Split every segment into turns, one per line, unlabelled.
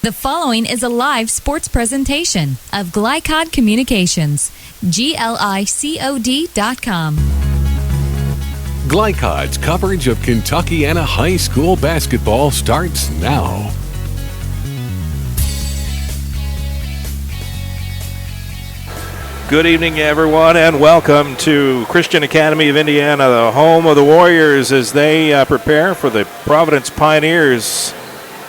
The following is a live sports presentation of Glycod Communications, GLICOD.com.
Glycod's coverage of Kentuckiana high school basketball starts now.
Good evening, everyone, and welcome to Christian Academy of Indiana, the home of the Warriors, as they prepare for the Providence Pioneers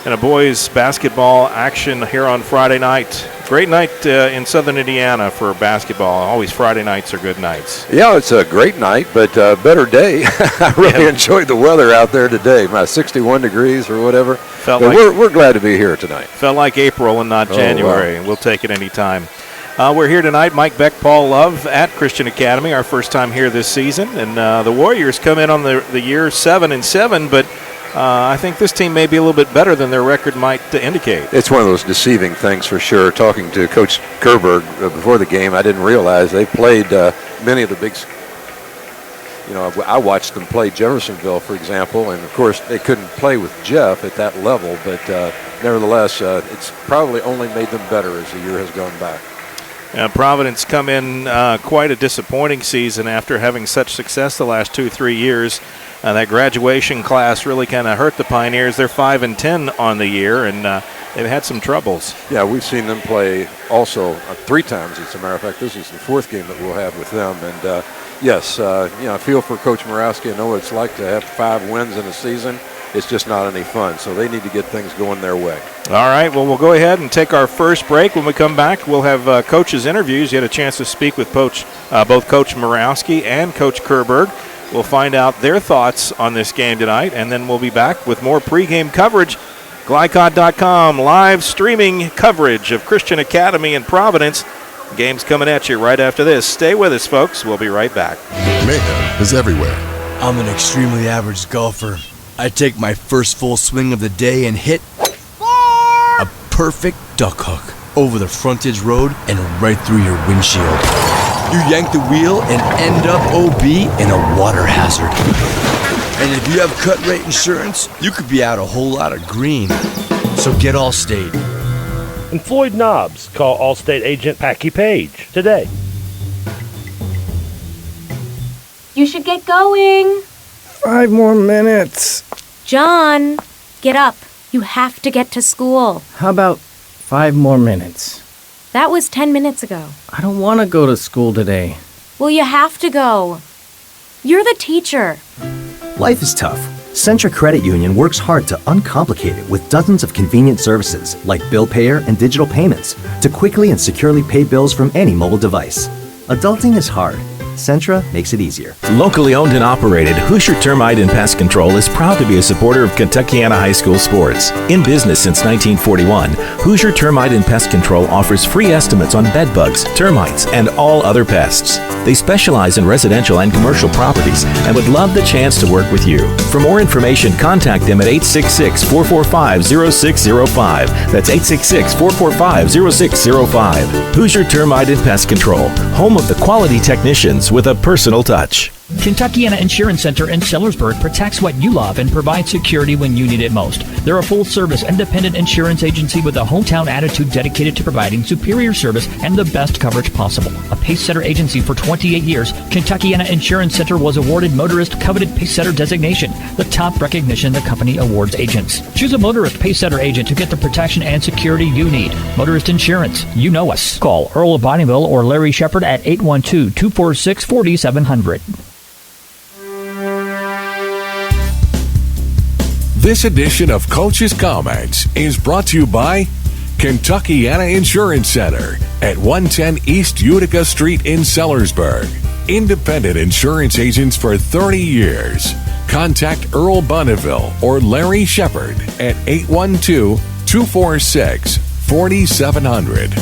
in a boys basketball action here on Friday night. Great night in Southern Indiana for basketball. Always Friday nights are good nights.
Yeah, it's a great night, but better day. I really enjoyed the weather out there today, about 61 degrees or whatever. We're glad to be here tonight.
Felt like April and not January. Wow. We'll take it any time. We're here tonight, Mike Beck, Paul Love at Christian Academy, our first time here this season. And the Warriors come in on the year 7-7, but I think this team may be a little bit better than their record might indicate.
It's one of those deceiving things for sure. Talking to Coach Kerberg before the game, I didn't realize they played many of the big. I watched them play Jeffersonville, for example, and of course they couldn't play with Jeff at that level, but nevertheless, it's probably only made them better as the year has gone by.
Providence come in quite a disappointing season after having such success the last 2-3 years. That graduation class really kind of hurt the Pioneers. They're 5-10 on the year, and they've had some troubles.
Yeah, we've seen them play also 3 times, as a matter of fact. This is the 4th game that we'll have with them. And, I feel for Coach Moravsky. I know what it's like to have 5 wins in a season. It's just not any fun, so they need to get things going their way.
All right, well, we'll go ahead and take our first break. When we come back, we'll have coaches' interviews. You had a chance to speak with both Coach Moravsky and Coach Kerberg. We'll find out their thoughts on this game tonight, and then we'll be back with more pregame coverage. Glycod.com live streaming coverage of Christian Academy in Providence. Game's coming at you right after this. Stay with us, folks. We'll be right back.
Mayhem is everywhere.
I'm an extremely average golfer. I take my first full swing of the day and hit a perfect duck hook over the frontage road and right through your windshield. You yank the wheel and end up OB in a water hazard. And if you have cut rate insurance, you could be out a whole lot of green. So get Allstate.
And Floyd Knobs. Call Allstate agent Packy Page today.
You should get going.
5 more minutes.
John, get up. You have to get to school.
How about 5 more minutes?
That was 10 minutes ago.
I don't want to go to school today.
Well, you have to go. You're the teacher.
Life is tough. Centra Credit Union works hard to uncomplicate it with dozens of convenient services like bill payer and digital payments to quickly and securely pay bills from any mobile device. Adulting is hard. Centra makes it easier.
Locally owned and operated, Hoosier Termite and Pest Control is proud to be a supporter of Kentuckiana high school sports. In business since 1941, Hoosier Termite and Pest Control offers free estimates on bed bugs, termites, and all other pests. They specialize in residential and commercial properties and would love the chance to work with you. For more information, contact them at 866-445-0605. That's 866-445-0605. Hoosier Termite and Pest Control, home of the quality technicians with a personal touch.
Kentuckiana Insurance Center in Sellersburg protects what you love and provides security when you need it most. They're a full-service, independent insurance agency with a hometown attitude dedicated to providing superior service and the best coverage possible. A Pacesetter agency for 28 years, Kentuckiana Insurance Center was awarded Motorist Coveted Pacesetter designation, the top recognition the company awards agents. Choose a Motorist Pacesetter agent to get the protection and security you need. Motorist Insurance, you know us. Call Earl of Bonneville or Larry Shepard at 812-246-4700.
This edition of Coach's Comments is brought to you by Kentuckiana Insurance Center at 110 East Utica Street in Sellersburg. Independent insurance agents for 30 years. Contact Earl Bonneville or Larry Shepard at 812-246-4700.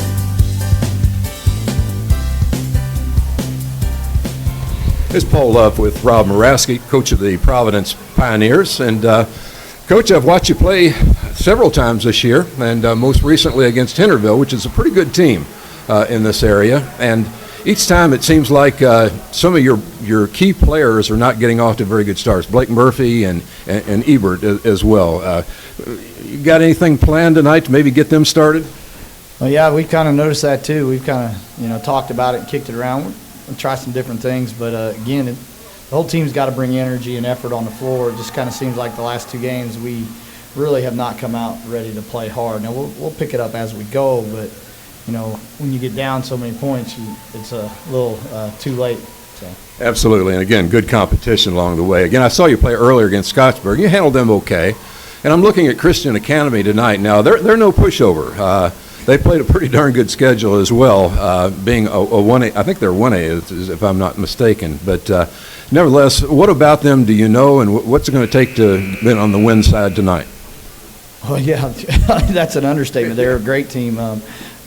This is Paul Love with Rob Moravsky, coach of the Providence Pioneers. And Coach, I've watched you play several times this year, and most recently against Henderville, which is a pretty good team in this area. And each time it seems like some of your key players are not getting off to very good starts. Blake Murphy and Ebert as well. You got anything planned tonight to maybe get them started?
Well, yeah, we kind of noticed that too. We've kind of talked about it and kicked it around. We'll try some different things, but again, the whole team's got to bring energy and effort on the floor. It just kind of seems like the last 2 games we really have not come out ready to play hard. Now we'll pick it up as we go, but when you get down so many points, it's a little too late. So.
Absolutely, and again, good competition along the way. Again, I saw you play earlier against Scottsburg. You handled them okay, and I'm looking at Christian Academy tonight. Now they're no pushover. They played a pretty darn good schedule as well, being a 1A. I think they're 1A, if I'm not mistaken. But nevertheless, what about them do you know, and what's it going to take to be on the win side tonight?
Well, yeah, that's an understatement. They're a great team.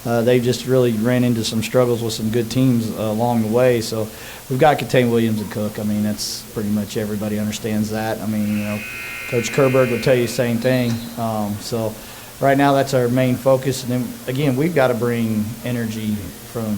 They just really ran into some struggles with some good teams along the way. So we've got to contain Williams and Cook. I mean, that's pretty much everybody understands that. I mean, Coach Kerberg would tell you the same thing. So right now that's our main focus. And then, again, we've got to bring energy from,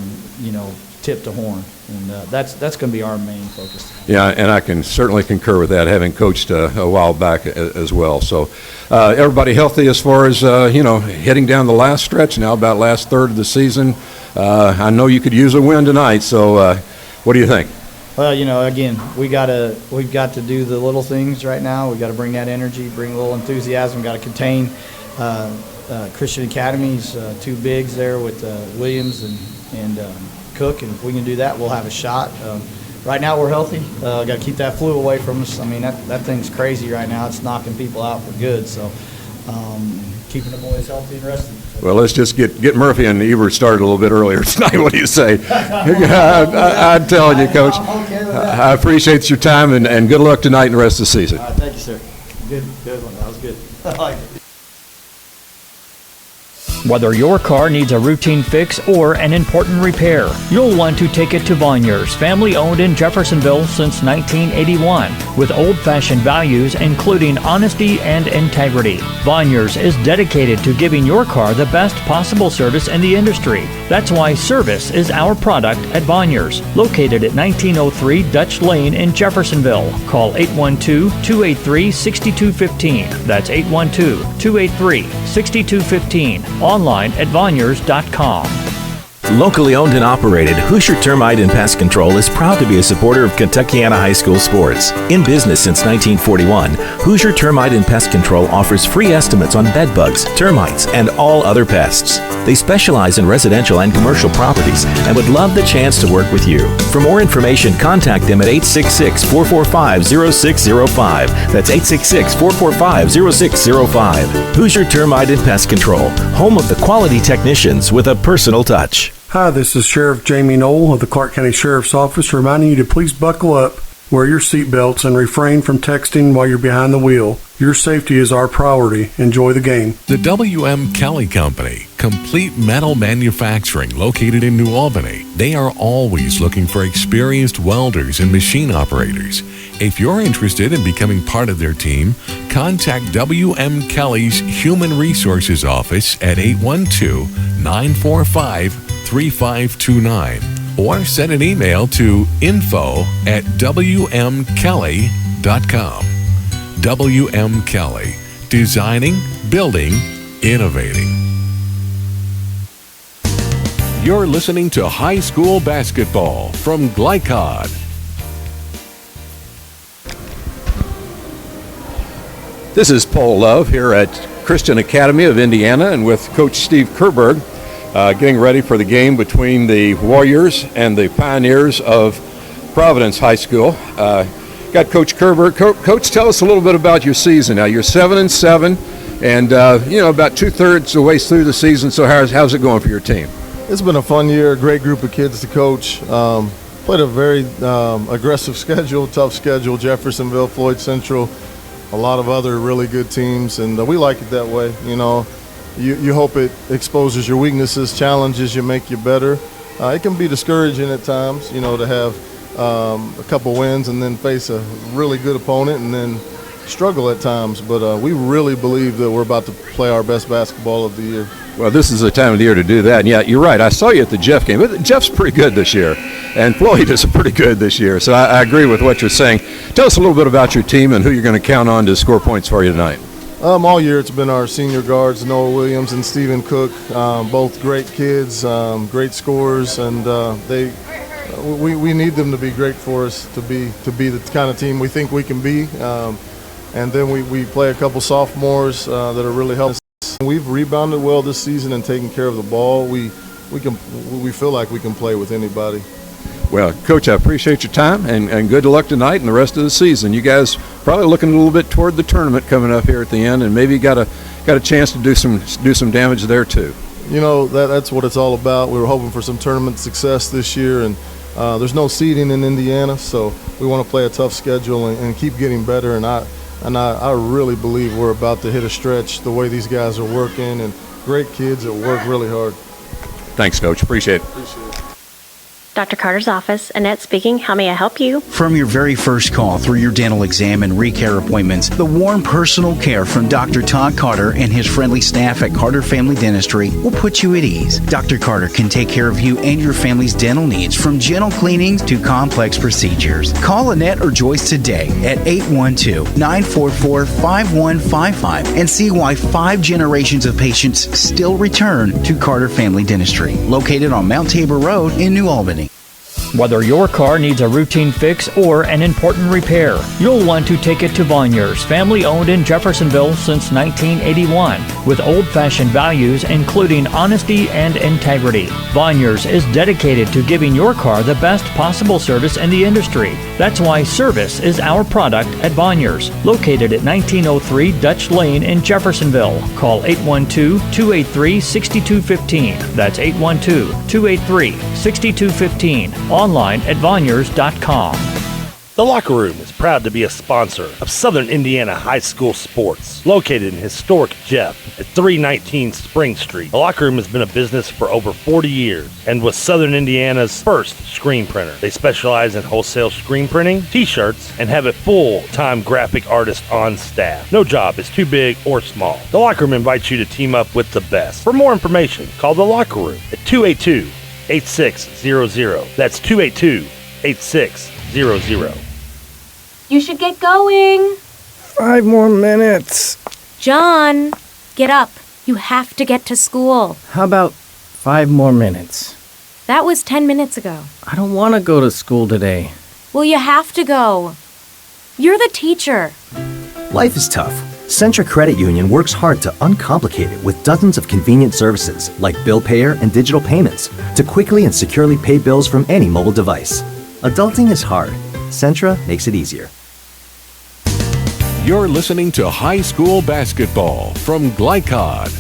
tip to horn. And that's going to be our main focus.
Yeah, and I can certainly concur with that, having coached a while back as well. So everybody healthy as far as, heading down the last stretch now, about last third of the season. I know you could use a win tonight, so what do you think?
Well, again, we've got to do the little things right now. We've got to bring that energy, bring a little enthusiasm. We've got to contain Christian Academy's 2 bigs there with Williams and Cook, and if we can do that, we'll have a shot. Right now we're healthy. Got to keep that flu away from us. I mean, that thing's crazy right now. It's knocking people out for good. So keeping the boys healthy and rested.
Well, let's just get Murphy and Ebert started a little bit earlier tonight. What do you say? I'm telling you, Coach. I appreciate your time, and good luck tonight and the rest of the season.
All right, thank you, sir. Good one. That was good. I like it.
Whether your car needs a routine fix or an important repair, you'll want to take it to Voniers, family owned in Jeffersonville since 1981, with old-fashioned values including honesty and integrity. Voniers is dedicated to giving your car the best possible service in the industry. That's why service is our product at Voniers, located at 1903 Dutch Lane in Jeffersonville. Call 812-283-6215. That's 812-283-6215. Online at Voniers.com.
Locally owned and operated, Hoosier Termite and Pest Control is proud to be a supporter of Kentuckiana High School sports. In business since 1941, Hoosier Termite and Pest Control offers free estimates on bed bugs, termites, and all other pests. They specialize in residential and commercial properties and would love the chance to work with you. For more information, contact them at 866-445-0605. That's 866-445-0605. Hoosier Termite and Pest Control, home of the quality technicians with a personal touch.
Hi, this is Sheriff Jamie Knoll of the Clark County Sheriff's Office reminding you to please buckle up, wear your seatbelts, and refrain from texting while you're behind the wheel. Your safety is our priority. Enjoy the game.
The W.M. Kelly Company, complete metal manufacturing located in New Albany. They are always looking for experienced welders and machine operators. If you're interested in becoming part of their team, contact W.M. Kelly's Human Resources Office at 812-945-3529 or send an email to info@wmkelly.com. W.M. Kelly, designing, building, innovating. You're listening to High School Basketball from Glycod.
This is Paul Love here at Christian Academy of Indiana and with Coach Steve Kerberg getting ready for the game between the Warriors and the Pioneers of Providence High School. Got Coach Kerberg. Coach, tell us a little bit about your season. Now, you're 7-7, and about 2/3 of the way through the season. So how's it going for your team?
It's been a fun year. A great group of kids to coach. Played a very aggressive schedule, tough schedule. Jeffersonville, Floyd Central, a lot of other really good teams, and we like it that way. You hope it exposes your weaknesses, challenges you, make you better. It can be discouraging at times, to have a couple wins and then face a really good opponent and then struggle at times. But we really believe that we're about to play our best basketball of the year.
Well, this is the time of the year to do that. And yeah, you're right. I saw you at the Jeff game. But Jeff's pretty good this year, and Floyd is pretty good this year. So I agree with what you're saying. Tell us a little bit about your team and who you're going to count on to score points for you tonight.
All year it's been our senior guards, Noah Williams and Stephen Cook, both great kids, great scorers, and we need them to be great for us to be the kind of team we think we can be. And then we play a couple sophomores that are really helping us. We've rebounded well this season and taken care of the ball. We feel like we can play with anybody.
Well, Coach, I appreciate your time, and good luck tonight and the rest of the season. You guys probably looking a little bit toward the tournament coming up here at the end, and maybe got a chance to do some damage there too.
You know, that's what it's all about. We were hoping for some tournament success this year, and there's no seeding in Indiana, so we want to play a tough schedule and keep getting better. And I really believe we're about to hit a stretch the way these guys are working, and great kids that work really hard.
Thanks, Coach. Appreciate it.
Dr. Carter's office, Annette speaking. How may I help you?
From your very first call through your dental exam and recare appointments, the warm personal care from Dr. Todd Carter and his friendly staff at Carter Family Dentistry will put you at ease. Dr. Carter can take care of you and your family's dental needs, from gentle cleanings to complex procedures. Call Annette or Joyce today at 812-944-5155 and see why 5 generations of patients still return to Carter Family Dentistry, located on Mount Tabor Road in New Albany.
Whether your car needs a routine fix or an important repair, you'll want to take it to Vonyers, family owned in Jeffersonville since 1981, with old-fashioned values including honesty and integrity. Vonyers is dedicated to giving your car the best possible service in the industry. That's why service is our product at Vonyers, located at 1903 Dutch Lane in Jeffersonville. Call 812-283-6215. That's 812-283-6215. Online at Vonyers.com.
The Locker Room is proud to be a sponsor of Southern Indiana High School Sports, located in historic Jeff at 319 Spring Street. The Locker Room has been a business for over 40 years and was Southern Indiana's first screen printer. They specialize in wholesale screen printing, t-shirts, and have a full-time graphic artist on staff. No job is too big or small. The Locker Room invites you to team up with the best. For more information, call The Locker Room at 282-8600. That's 282-8600.
You should get going.
5 more minutes.
John, get up. You have to get to school.
How about 5 more minutes?
That was 10 minutes ago.
I don't want to go to school today.
Well, you have to go. You're the teacher.
Life is tough. Centra Credit Union works hard to uncomplicate it with dozens of convenient services like bill payer and digital payments to quickly and securely pay bills from any mobile device. Adulting is hard. Centra makes it easier.
You're listening to High School Basketball from Glycod.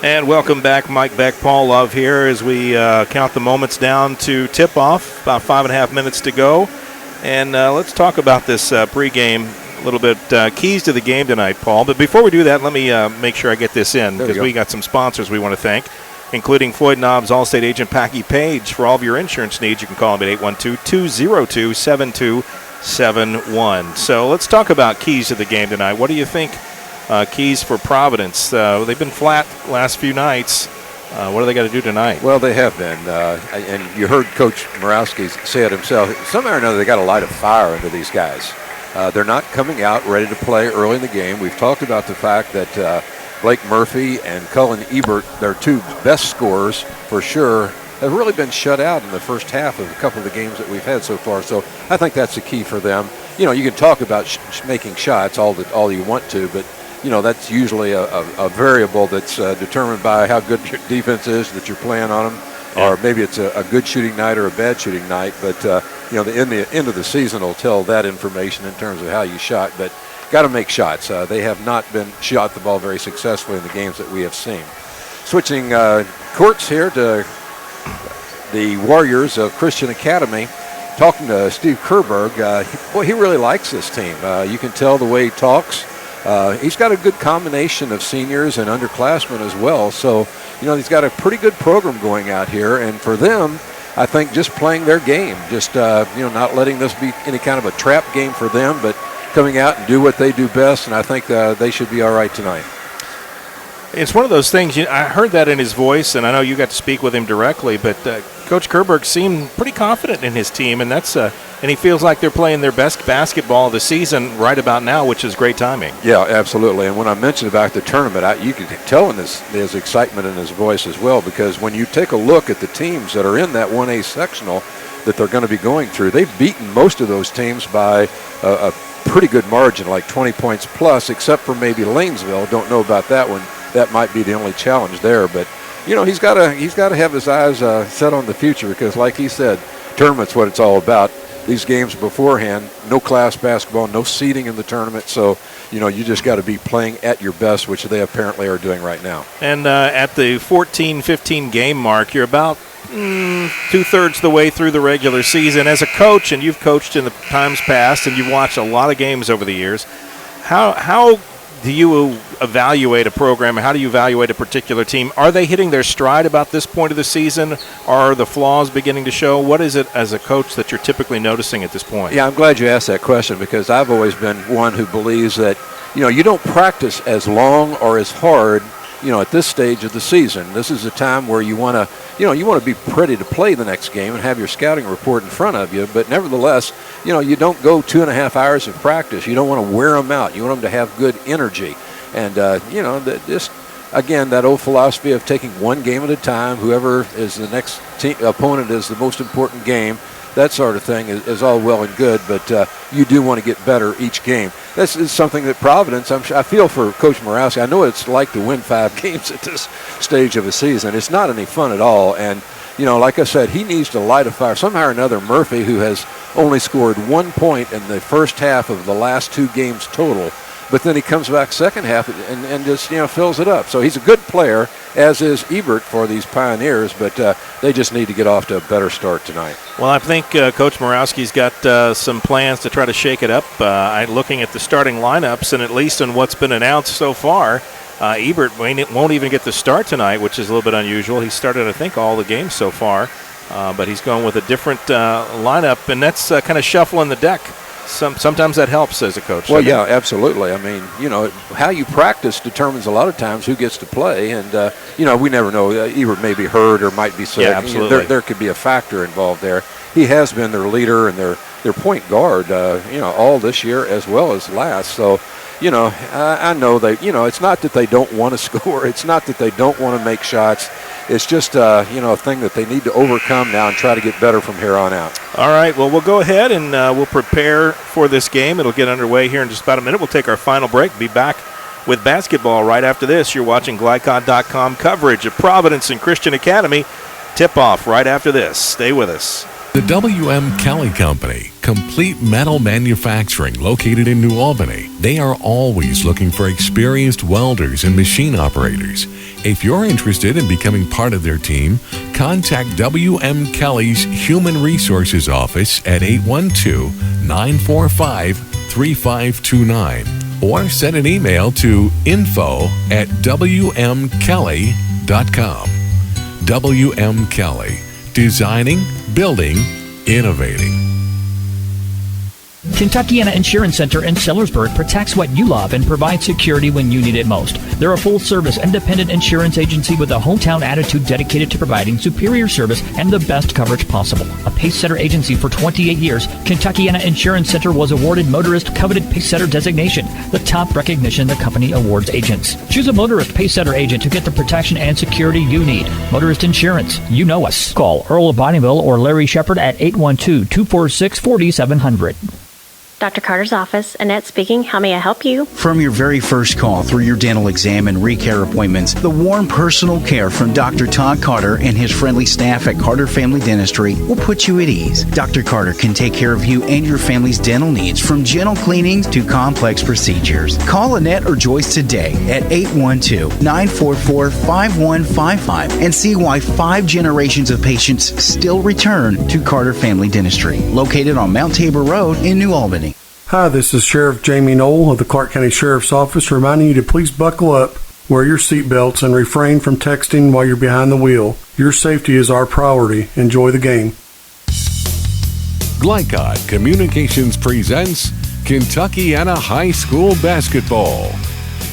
And welcome back. Mike Beck, Paul Love here as we count the moments down to tip-off. About 5.5 minutes to go. And let's talk about this pregame a little bit. Keys to the game tonight, Paul. But before we do that, let me make sure I get this in because we got some sponsors we want to thank, including Floyd Knobs, Allstate agent Packy Page. For all of your insurance needs, you can call him at 812-202-7271. So let's talk about keys to the game tonight. What do you think keys for Providence? They've been flat last few nights. What do they got to do tonight?
Well, they have been. And you heard Coach Moravsky say it himself. Somehow or another, they got to light a fire into these guys. They're not coming out ready to play early in the game. We've talked about the fact that Blake Murphy and Cullen Ebert, their 2 best scorers for sure, have really been shut out in the first half of a couple of the games that we've had so far. So I think that's the key for them. You know, you can talk about making shots all you want to, but you know that's usually a variable that's determined by how good your defense is that you're playing on them, or maybe it's a good shooting night or a bad shooting night. But you know, the end of the season will tell that information in terms of how you shot. But got to make shots. They have not been shot the ball very successfully in the games that we have seen. Switching courts here to the Warriors of Christian Academy. Talking to Steve Kerberg, he really likes this team. You can tell the way he talks. He's got a good combination of seniors and underclassmen as well. So, you know, he's got a pretty good program going out here. And for them, I think just playing their game, just, not letting this be any kind of a trap game for them, but coming out and do what they do best. And I think they should be all right tonight.
It's one of those things, I heard that in his voice, and I know you got to speak with him directly, but Coach Kerberg seemed pretty confident in his team, and and he feels like they're playing their best basketball of the season right about now, which is great timing.
Yeah, absolutely. And when I mentioned about the tournament, you could tell in his excitement in his voice as well, because when you take a look at the teams that are in that 1A sectional that they're going to be going through, they've beaten most of those teams by a pretty good margin, like 20 points plus, except for maybe Lanesville. Don't know about that one. That might be the only challenge there. But, he's got to have his eyes set on the future, because, like he said, tournament's what it's all about. These games beforehand, no class basketball, no seeding in the tournament. So, you just got to be playing at your best, which they apparently are doing right now.
And at the 14-15 game mark, you're about two-thirds the way through the regular season. As a coach, and you've coached in the times past, and you've watched a lot of games over the years, how do you evaluate a program? How do you evaluate a particular team? Are they hitting their stride about this point of the season? Are the flaws beginning to show? What is it as a coach that you're typically noticing at this point?
Yeah, I'm glad you asked that question, because I've always been one who believes that, you don't practice as long or as hard, at this stage of the season. This is a time where you want to be ready to play the next game and have your scouting report in front of you. But nevertheless, you don't go 2.5 hours of practice. You don't want to wear them out. You want them to have good energy. And, just, again, that old philosophy of taking one game at a time, whoever is the next opponent is the most important game, that sort of thing is all well and good, but you do want to get better each game. This is something that Providence, I feel for Coach Moravsky. I know it's like to win 5 games at this stage of a season. It's not any fun at all. And, like I said, he needs to light a fire. Somehow or another, Murphy, who has only scored 1 point in the first half of the last 2 games total, but then he comes back second half and just, fills it up. So he's a good player, as is Ebert for these Pioneers, but they just need to get off to a better start tonight.
Well, I think Coach Moravsky's got some plans to try to shake it up. Looking at the starting lineups, and at least in what's been announced so far, Ebert won't even get the start tonight, which is a little bit unusual. He started, I think, all the games so far, but he's going with a different lineup, and that's kind of shuffling the deck. Sometimes that helps as a coach.
Well, yeah, absolutely. I mean, how you practice determines a lot of times who gets to play. And, we never know. Ebert may be hurt or might be sick.
Yeah, absolutely.
There could be a factor involved there. He has been their leader and their point guard, all this year as well as last. So, I know that, it's not that they don't want to score. It's not that they don't want to make shots. It's just, a thing that they need to overcome now and try to get better from here on out.
All right, well, we'll go ahead and we'll prepare for this game. It'll get underway here in just about a minute. We'll take our final break, be back with basketball right after this. You're watching GlyCod.com coverage of Providence and Christian Academy. Tip-off right after this. Stay with us.
The W.M. Kelly Company, complete metal manufacturing located in New Albany. They are always looking for experienced welders and machine operators. If you're interested in becoming part of their team, contact W.M. Kelly's Human Resources Office at 812-945-3529 or send an email to info@wmkelly.com. W.M. Kelly. Designing, building, innovating.
Kentuckiana Insurance Center in Sellersburg protects what you love and provides security when you need it most. They're a full-service independent insurance agency with a hometown attitude dedicated to providing superior service and the best coverage possible. A Pacesetter agency for 28 years, Kentuckiana Insurance Center was awarded Motorist Coveted Pacesetter designation, the top recognition the company awards agents. Choose a Motorist Pacesetter agent to get the protection and security you need. Motorist Insurance, you know us. Call Earl of Bonneville or Larry Shepard at 812-246-4700.
Dr. Carter's office, Annette speaking. How may I help you?
From your very first call through your dental exam and recare appointments, the warm personal care from Dr. Todd Carter and his friendly staff at Carter Family Dentistry will put you at ease. Dr. Carter can take care of you and your family's dental needs, from gentle cleanings to complex procedures. Call Annette or Joyce today at 812-944-5155 and see why 5 generations of patients still return to Carter Family Dentistry, located on Mount Tabor Road in New Albany.
Hi, this is Sheriff Jamie Knoll of the Clark County Sheriff's Office, reminding you to please buckle up, wear your seatbelts, and refrain from texting while you're behind the wheel. Your safety is our priority. Enjoy the game.
GlyCod Communications presents Kentuckiana High School Basketball.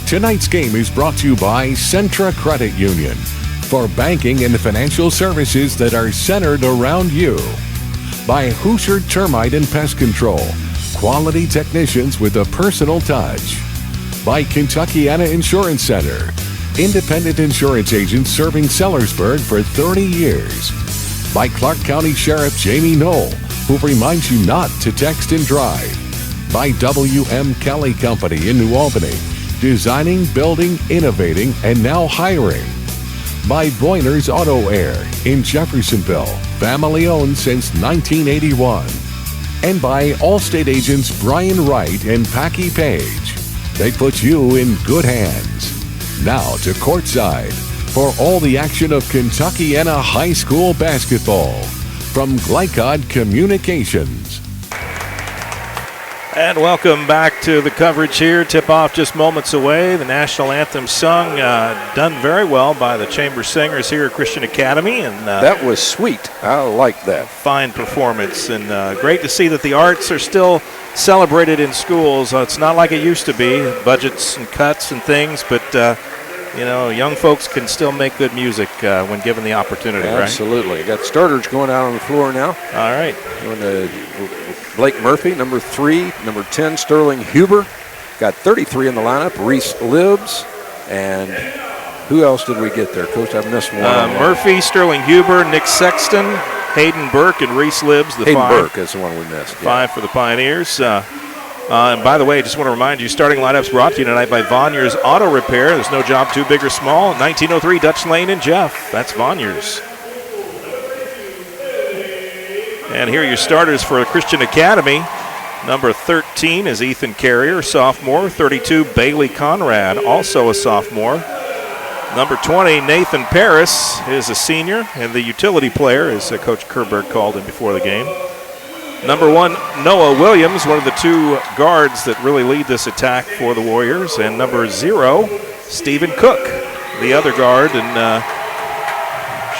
Tonight's game is brought to you by Centra Credit Union for banking and financial services that are centered around you. By Hoosier Termite and Pest Control, quality technicians with a personal touch. By Kentuckiana Insurance Center, independent insurance agents serving Sellersburg for 30 years. By Clark County Sheriff Jamie Knoll, who reminds you not to text and drive. By W.M. Kelly Company in New Albany, designing, building, innovating, and now hiring. By Boyner's Auto Air in Jeffersonville, family owned since 1981. And by Allstate agents Brian Wright and Packy Page. They put you in good hands. Now to courtside for all the action of Kentuckiana High School basketball from Glycod Communications.
And welcome back to the coverage here. Tip-off just moments away. The national anthem sung, done very well by the chamber singers here at Christian Academy. And
that was sweet. I like that.
Fine performance, and great to see that the arts are still celebrated in schools. It's not like it used to be, budgets and cuts and things, but young folks can still make good music when given the opportunity, right?
Absolutely. Got starters going out on the floor now.
All right.
Blake Murphy, number 3. Number 10, Sterling Huber. Got 33 in the lineup. Reese Libbs. And who else did we get there, Coach? I've missed one.
Murphy, Sterling Huber, Nick Sexton, Hayden Burke, and Reese Libbs.
Hayden Burke is the one we missed.
5 for the Pioneers. And by the way, just want to remind you, starting lineups brought to you tonight by Vonier's Auto Repair. There's no job too big or small. 1903 Dutch Lane in Jeff. That's Vonier's. And here are your starters for Christian Academy. Number 13 is Ethan Carrier, sophomore. 32, Bailey Conrad, also a sophomore. Number 20, Nathan Paris, is a senior, and the utility player, as Coach Kerberg called him before the game. Number 1, Noah Williams, one of the 2 guards that really lead this attack for the Warriors. And number 0, Stephen Cook, the other guard, and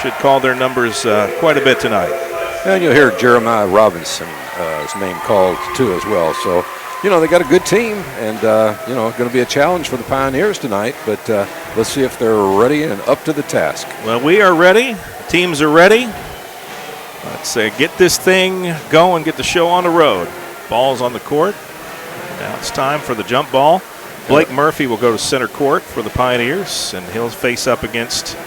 should call their numbers quite a bit tonight.
And you'll hear Jeremiah Robinson, his name called too as well. So, they got a good team, and, going to be a challenge for the Pioneers tonight. But let's see if they're ready and up to the task.
Well, we are ready. Teams are ready. Let's get this thing going, get the show on the road. Ball's on the court. Now it's time for the jump ball. Blake Murphy will go to center court for the Pioneers, and he'll face up against,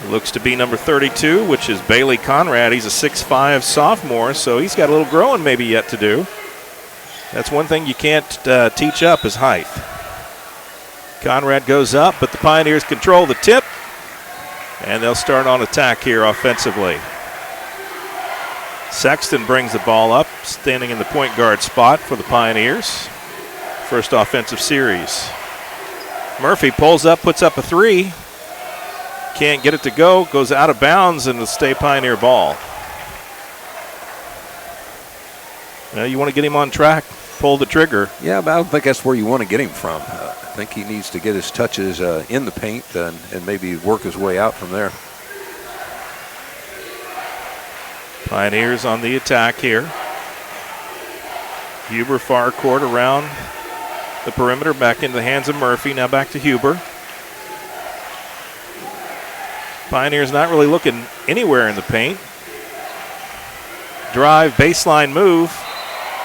looks to be number 32, which is Bailey Conrad. He's a 6'5 sophomore, so he's got a little growing maybe yet to do. That's one thing you can't teach up is height. Conrad goes up, but the Pioneers control the tip, and they'll start on attack here offensively. Sexton brings the ball up, standing in the point guard spot for the Pioneers. First offensive series. Murphy pulls up, puts up a 3. Can't get it to go, goes out of bounds, and it'll stay Pioneer ball. You want to get him on track, pull the trigger.
Yeah, but I don't think that's where you want to get him from. I think he needs to get his touches in the paint and maybe work his way out from there.
Pioneers on the attack here. Huber far court around the perimeter, back into the hands of Murphy. Now back to Huber. Pioneers not really looking anywhere in the paint. Drive, baseline move,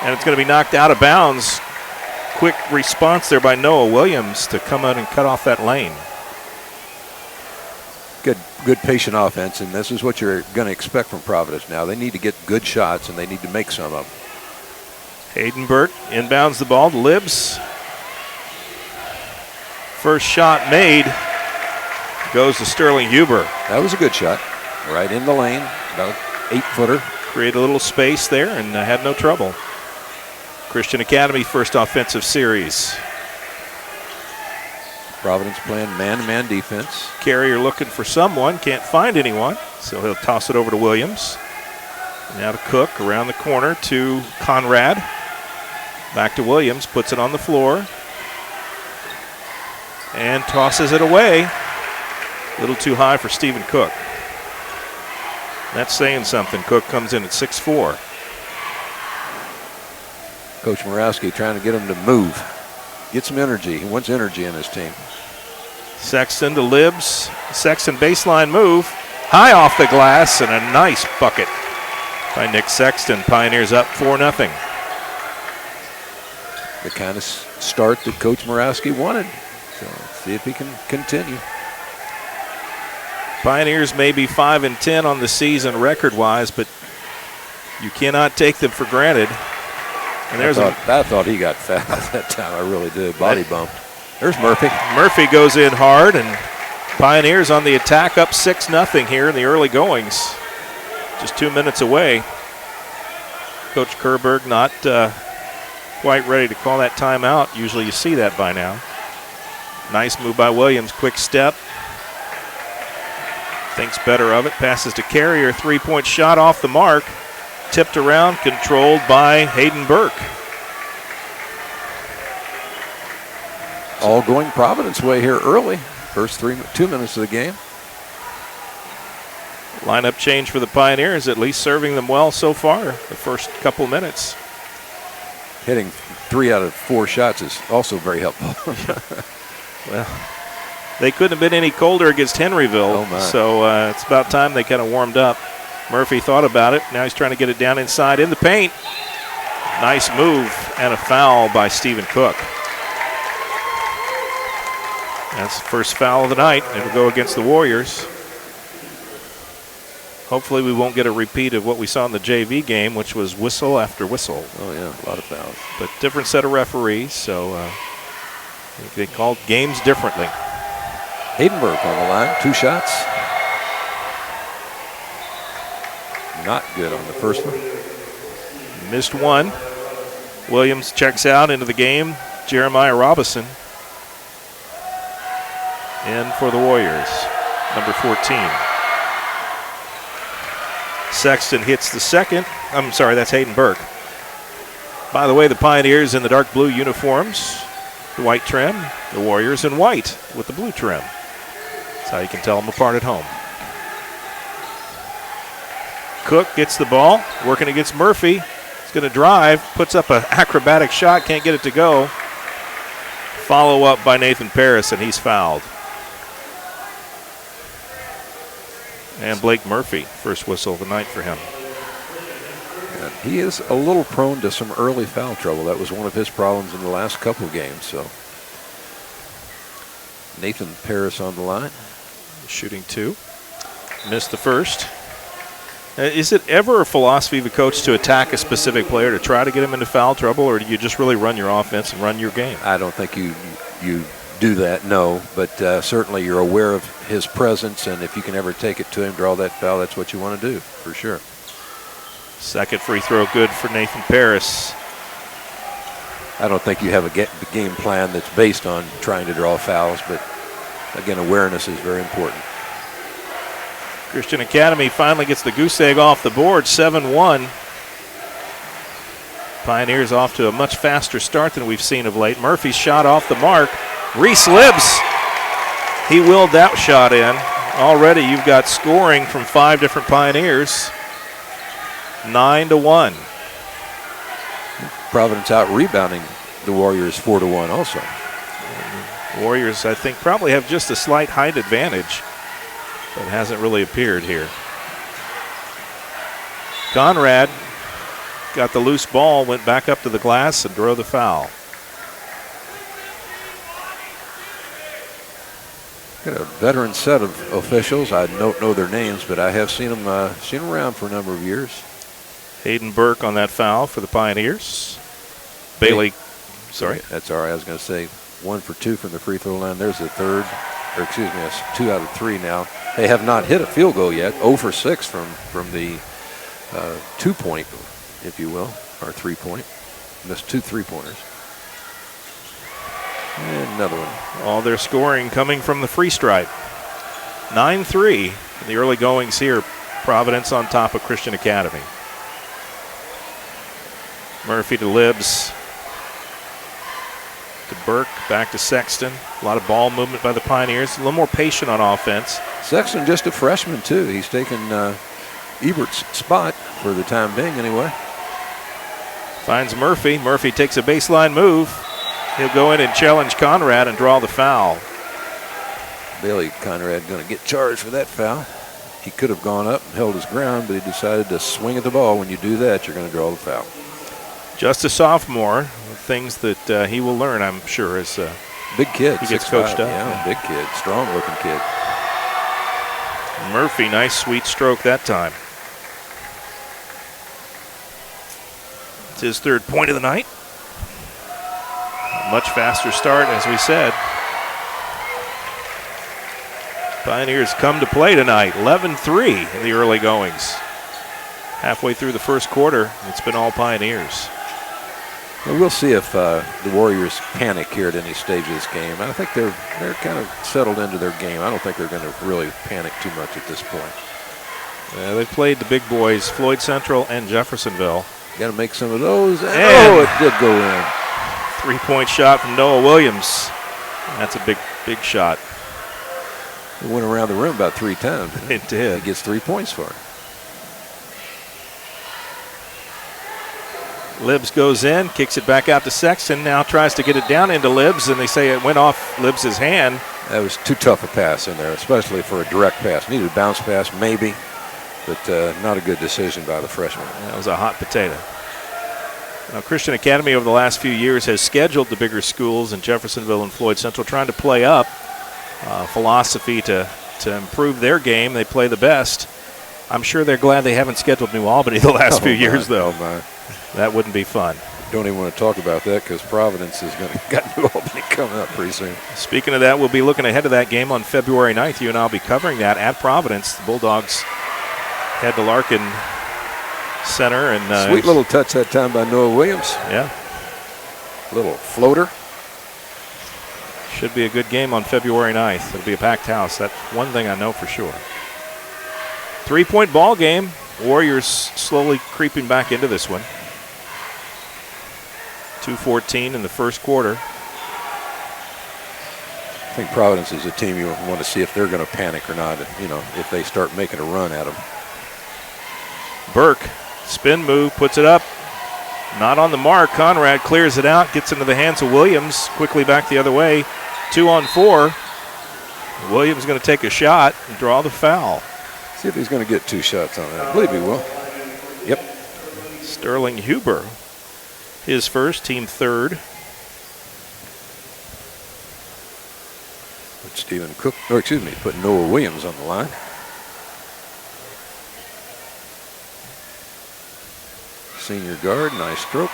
and it's going to be knocked out of bounds. Quick response there by Noah Williams to come out and cut off that lane.
Good patient offense, and this is what you're going to expect from Providence now. They need to get good shots, and they need to make some of them.
Hayden Burke inbounds the ball to Libbs. First shot made goes to Sterling Huber.
That was a good shot. Right in the lane, about 8-footer.
Created a little space there and had no trouble. Christian Academy first offensive series.
Providence playing man-to-man defense.
Carrier looking for someone, can't find anyone, so he'll toss it over to Williams. Now to Cook, around the corner to Conrad. Back to Williams, puts it on the floor. And tosses it away. A little too high for Stephen Cook. That's saying something. Cook comes in at 6'4".
Coach Moravsky trying to get him to move. get some energy. He wants energy in his team.
Sexton to Libs. Sexton baseline move. High off the glass and a nice bucket by Nick Sexton. Pioneers up 4-0.
The kind of start that Coach Moravsky wanted. So see if he can continue.
Pioneers may be 5-10 on the season record-wise, but you cannot take them for granted. And there's
I thought he got fouled that time. I really did. Body bump. There's Murphy.
Murphy goes in hard, and Pioneers on the attack, up 6-0 here in the early goings. Just 2 minutes away. Coach Kerberg not quite ready to call that timeout. Usually you see that by now. Nice move by Williams. Quick step. Thinks better of it. Passes to Carrier. Three-point shot off the mark. Tipped around, controlled by Hayden Burke.
All going Providence way here early. First 2 minutes of the game.
Lineup change for the Pioneers, at least serving them well so far, the first couple minutes.
Hitting 3 out of 4 shots is also very helpful.
Well, they couldn't have been any colder against Henryville, so it's about time they kind of warmed up. Murphy thought about it. Now he's trying to get it down inside in the paint. Nice move and a foul by Stephen Cook. That's the first foul of the night. It'll go against the Warriors. Hopefully we won't get a repeat of what we saw in the JV game, which was whistle after whistle.
Oh, yeah, a lot of fouls.
But different set of referees, so they called games differently.
Haydenberg on the line, 2 shots. Not good on the first one.
Missed one. Williams checks out into the game. Jeremiah Robinson in for the Warriors, number 14. Sexton hits the second. I'm sorry, that's Hayden Burke. By the way, the Pioneers in the dark blue uniforms, the white trim. The Warriors in white with the blue trim. That's how you can tell them apart at home. Cook gets the ball, working against Murphy. He's going to drive, puts up an acrobatic shot, can't get it to go. Follow up by Nathan Paris, and he's fouled. And Blake Murphy, first whistle of the night for him.
And he is a little prone to some early foul trouble. That was one of his problems in the last couple of games. So Nathan Paris on the line.
Shooting 2. Missed the first. Is it ever a philosophy of a coach to attack a specific player to try to get him into foul trouble, or do you just really run your offense and run your game?
I don't think you do that, no. But certainly you're aware of his presence, and if you can ever take it to him, draw that foul, that's what you want to do, for sure.
Second free throw good for Nathan Paris.
I don't think you have a game plan that's based on trying to draw fouls, but again, awareness is very important.
Christian Academy finally gets the goose egg off the board, 7-1. Pioneers off to a much faster start than we've seen of late. Murphy's shot off the mark. Reese Libs, he willed that shot in. Already you've got scoring from 5 different Pioneers. 9-1.
Providence out rebounding the Warriors 4-1 also.
Warriors, I think, probably have just a slight height advantage, but hasn't really appeared here. Conrad got the loose ball, went back up to the glass and drew the foul.
Got a veteran set of officials. I don't know their names, but I have seen them around for a number of years.
Hayden Burke on that foul for the Pioneers. Bailey, sorry.
That's all right. I was going to say 1 for 2 from the free throw line. There's the third, or excuse me, that's 2 out of 3 now. They have not hit a field goal yet. 0 for 6 from the 2-point, if you will, or 3-point. Missed 2 3-pointers. And another one.
All their scoring coming from the free stripe. 9-3 in the early goings here. Providence on top of Christian Academy. Murphy to Libs. To Burke, back to Sexton. A lot of ball movement by the Pioneers. A little more patient on offense.
Sexton just a freshman, too. He's taken Ebert's spot for the time being, anyway.
Finds Murphy. Murphy takes a baseline move. He'll go in and challenge Conrad and draw the foul.
Bailey Conrad going to get charged for that foul. He could have gone up and held his ground, but he decided to swing at the ball. When you do that, you're going to draw the foul.
Just a sophomore. Things that he will learn, I'm sure, as
big kid.
He gets coached up.
Yeah, big kid, strong-looking kid.
Murphy, nice sweet stroke that time. It's his 3rd point of the night. Much faster start, as we said. Pioneers come to play tonight, 11-3 in the early goings. Halfway through the first quarter, it's been all Pioneers.
Well, we'll see if the Warriors panic here at any stage of this game. I think they're kind of settled into their game. I don't think they're going to really panic too much at this point.
They've played the big boys, Floyd Central and Jeffersonville.
Got to make some of those. And it did go in.
3-point shot from Noah Williams. That's a big shot.
It went around the rim about 3 times.
It did.
He gets 3 points for it.
Libbs goes in, kicks it back out to Sexton, now tries to get it down into Libbs, and they say it went off Libbs' hand.
That was too tough a pass in there, especially for a direct pass. Needed a bounce pass, maybe, but not a good decision by the freshman.
That was a hot potato. Now, Christian Academy over the last few years has scheduled the bigger schools in Jeffersonville and Floyd Central, trying to play up philosophy to improve their game. They play the best. I'm sure they're glad they haven't scheduled New Albany the last few years, though.
Oh my.
That wouldn't be fun.
Don't even want to talk about that because Providence is going to got New Albany coming up pretty soon.
Speaking of that, we'll be looking ahead to that game on February 9th. You and I'll be covering that at Providence. The Bulldogs head to Larkin Center. And
sweet little touch that time by Noah Williams.
Yeah.
Little floater.
Should be a good game on February 9th. It'll be a packed house. That's one thing I know for sure. 3-point ball game. Warriors slowly creeping back into this one. 2:14 in the first quarter.
I think Providence is a team you want to see if they're going to panic or not, if they start making a run at them.
Burke, spin move, puts it up. Not on the mark. Conrad clears it out, gets into the hands of Williams. Quickly back the other way. 2-on-4. Williams going to take a shot and draw the foul.
See if he's going to get 2 shots on that. I believe he will. Yep.
Sterling Huber. His first, team 3rd.
Put Stephen Cook, put Noah Williams on the line. Senior guard, nice stroke.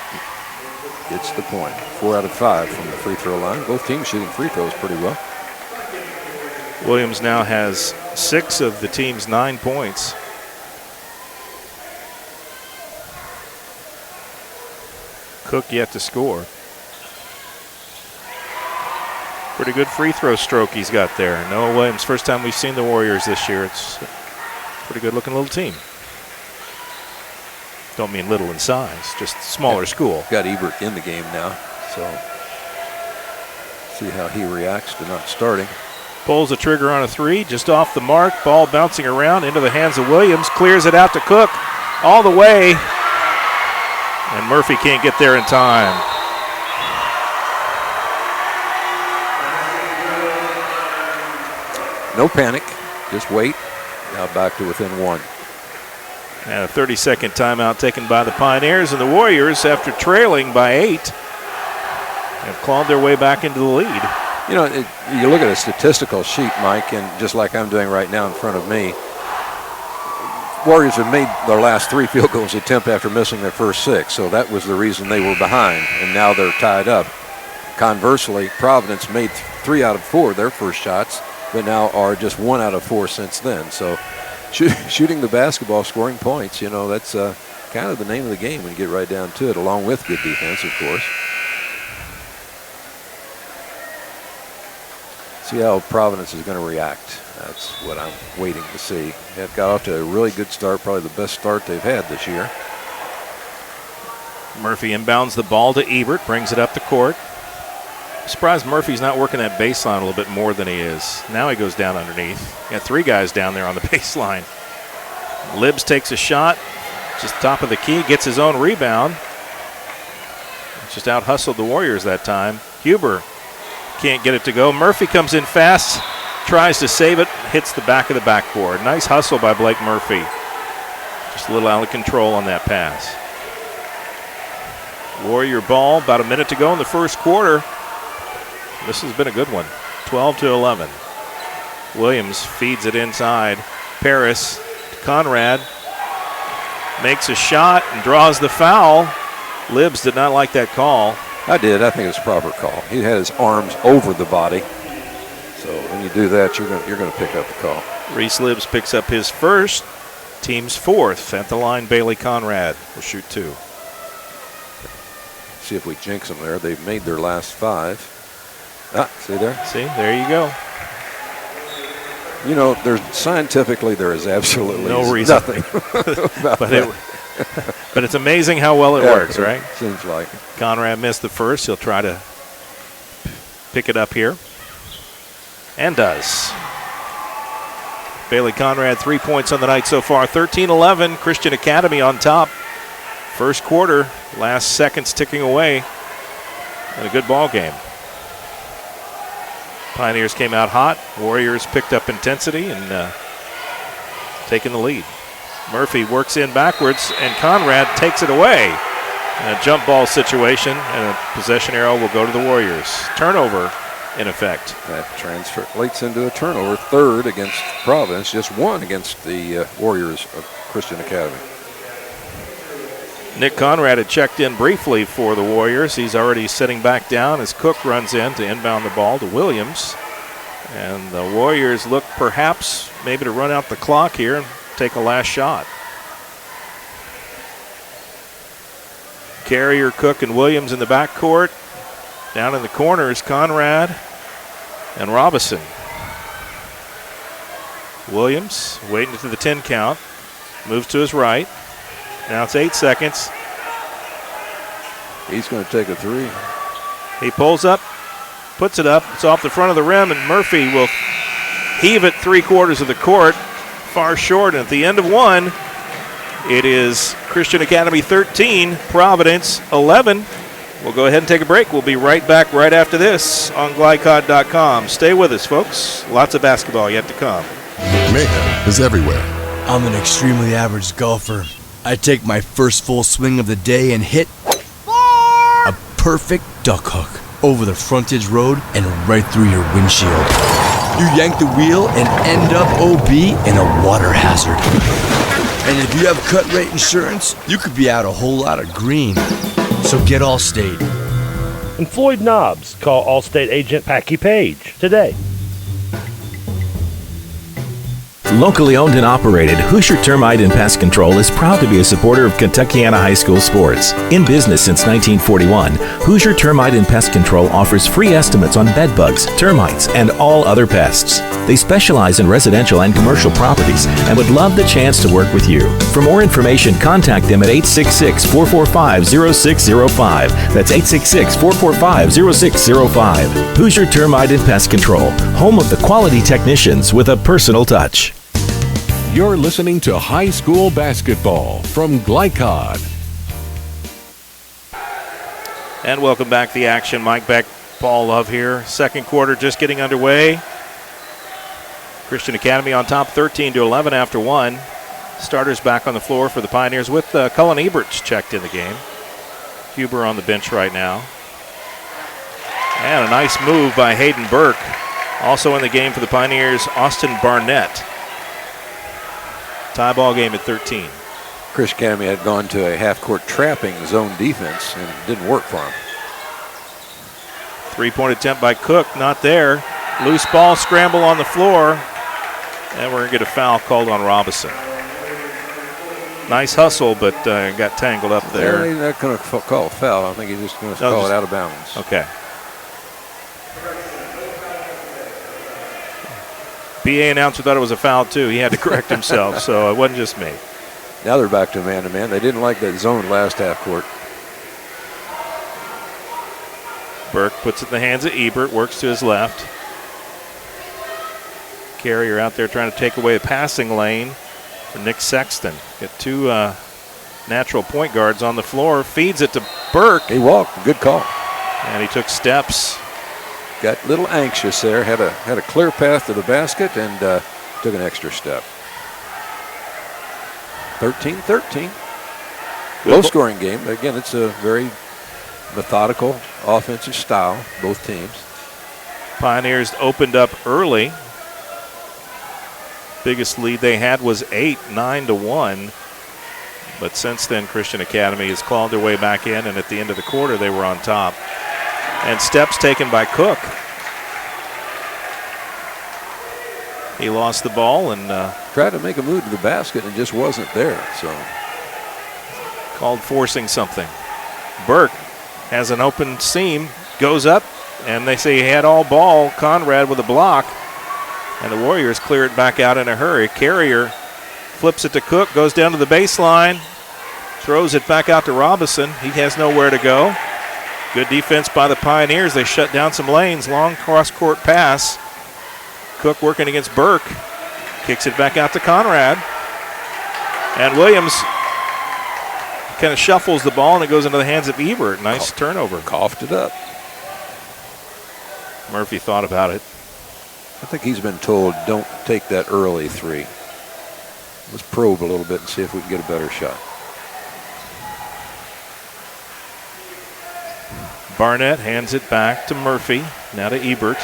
Gets the point. 4 out of 5 from the free throw line. Both teams shooting free throws pretty well.
Williams now has 6 of the team's 9 points. Cook yet to score. Pretty good free throw stroke he's got there. Noah Williams, first time we've seen the Warriors this year. It's a pretty good looking little team. Don't mean little in size, just smaller school.
Got Ebert in the game now, so see how he reacts to not starting.
Pulls the trigger on a 3, just off the mark. Ball bouncing around into the hands of Williams. Clears it out to Cook all the way. And Murphy can't get there in time.
No panic, just wait. Now back to within 1.
And a 30-second timeout taken by the Pioneers. And the Warriors, after trailing by 8, have clawed their way back into the lead.
You look at a statistical sheet, Mike, and just like I'm doing right now in front of me, Warriors have made their last 3 field goals attempt after missing their first 6, so that was the reason they were behind, and now they're tied up. Conversely, Providence made 3 out of 4 their first shots, but now are just 1 out of 4 since then. So shooting the basketball, scoring points, that's kind of the name of the game when you get right down to it, along with good defense, of course. See how Providence is going to react. That's what I'm waiting to see. They've got off to a really good start, probably the best start they've had this year.
Murphy inbounds the ball to Ebert, brings it up the court. I'm surprised Murphy's not working that baseline a little bit more than he is. Now he goes down underneath. Got 3 guys down there on the baseline. Libbs takes a shot, just top of the key, gets his own rebound. Just out-hustled the Warriors that time. Huber can't get it to go. Murphy comes in fast, tries to save it, hits the back of the backboard. Nice hustle by Blake Murphy. Just a little out of control on that pass. Warrior ball, about a minute to go in the first quarter. This has been a good one. 12-11. Williams feeds it inside. Paris to Conrad. Makes a shot and draws the foul. Libs did not like that call.
I did. I think it was a proper call. He had his arms over the body. So when you do that, you're going to pick up the call.
Reese Libs picks up his first, team's fourth. At the line, Bailey Conrad will shoot 2.
See if we jinx them there. They've made their last 5. See there?
See, there you go.
You know, scientifically there is absolutely
no reason.
Nothing about that.
But it's amazing how well it works, right?
Seems like it.
Conrad missed the first. He'll try to pick it up here. And does. Bailey Conrad, 3 points on the night so far. 13-11, Christian Academy on top. First quarter, last seconds ticking away. And a good ball game. Pioneers came out hot. Warriors picked up intensity and taking the lead. Murphy works in backwards, and Conrad takes it away. In a jump ball situation, and a possession arrow will go to the Warriors. Turnover, in effect.
That translates into a turnover. 3rd against Providence, just 1 against the Warriors of Christian Academy.
Nick Conrad had checked in briefly for the Warriors. He's already sitting back down as Cook runs in to inbound the ball to Williams. And the Warriors look perhaps maybe to run out the clock here and take a last shot. Carrier, Cook, and Williams in the backcourt. Down in the corners, Conrad and Robinson. Williams waiting to the 10 count. Moves to his right. Now it's 8 seconds.
He's going to take a 3.
He pulls up, puts it up. It's off the front of the rim, and Murphy will heave it 3/4 of the court. Far short, and at the end of 1, it is Christian Academy 13, Providence 11. We'll go ahead and take a break. We'll be right back right after this on GlyCod.com. Stay with us, folks. Lots of basketball yet to come.
Mayhem is everywhere.
I'm an extremely average golfer. I take my first full swing of the day and hit a perfect duck hook over the frontage road and right through your windshield. You yank the wheel and end up OB in a water hazard. And if you have cut rate insurance, you could be out a whole lot of green. So get Allstate.
And Floyd Knobs, call Allstate agent Packy Page today.
Locally owned and operated, Hoosier Termite and Pest Control is proud to be a supporter of Kentuckiana High School sports. In business since 1941, Hoosier Termite and Pest Control offers free estimates on bed bugs, termites, and all other pests. They specialize in residential and commercial properties and would love the chance to work with you. For more information, contact them at 866-445-0605. That's 866-445-0605. Hoosier Termite and Pest Control, home of the quality technicians with a personal touch.
You're listening to high school basketball from GlyCod.
And welcome back to the action. Mike Beck, Paul Love here. Second quarter just getting underway. Christian Academy on top 13-11 after 1. Starters back on the floor for the Pioneers with Cullen Eberts checked in the game. Huber on the bench right now. And a nice move by Hayden Burke. Also in the game for the Pioneers, Austin Barnett. Tie ball game at 13.
Christian Academy had gone to a half-court trapping zone defense, and it didn't work for him.
3-point attempt by Cook, not there. Loose ball scramble on the floor, and we're going to get a foul called on Robinson. Nice hustle, but got tangled up there.
Well, he's not going to call a foul. I think he's just going to call it out of bounds.
Okay. PA announcer thought it was a foul, too. He had to correct himself, so it wasn't just me.
Now they're back to man-to-man. They didn't like that zone last half-court.
Burke puts it in the hands of Ebert, works to his left. Carrier out there trying to take away the passing lane for Nick Sexton. Got 2 natural point guards on the floor. Feeds it to Burke.
He walked. Good call.
And he took steps.
Got a little anxious there. Had a clear path to the basket and took an extra step. 13-13. Low-scoring game. Again, it's a very methodical offensive style, both teams.
Pioneers opened up early. Biggest lead they had was 8, 9-1. But since then, Christian Academy has clawed their way back in, and at the end of the quarter, they were on top. And steps taken by Cook. He lost the ball and
tried to make a move to the basket and just wasn't there. So
called forcing something. Burke has an open seam, goes up, and they say he had all ball. Conrad with a block, and the Warriors clear it back out in a hurry. Carrier flips it to Cook, goes down to the baseline, throws it back out to Robinson. He has nowhere to go. Good defense by the Pioneers. They shut down some lanes. Long cross-court pass. Cook working against Burke. Kicks it back out to Conrad. And Williams kind of shuffles the ball, and it goes into the hands of Ebert. Nice turnover.
Coughed it up.
Murphy thought about it.
I think he's been told, don't take that early three. Let's probe a little bit and see if we can get a better shot.
Barnett hands it back to Murphy, now to Ebert.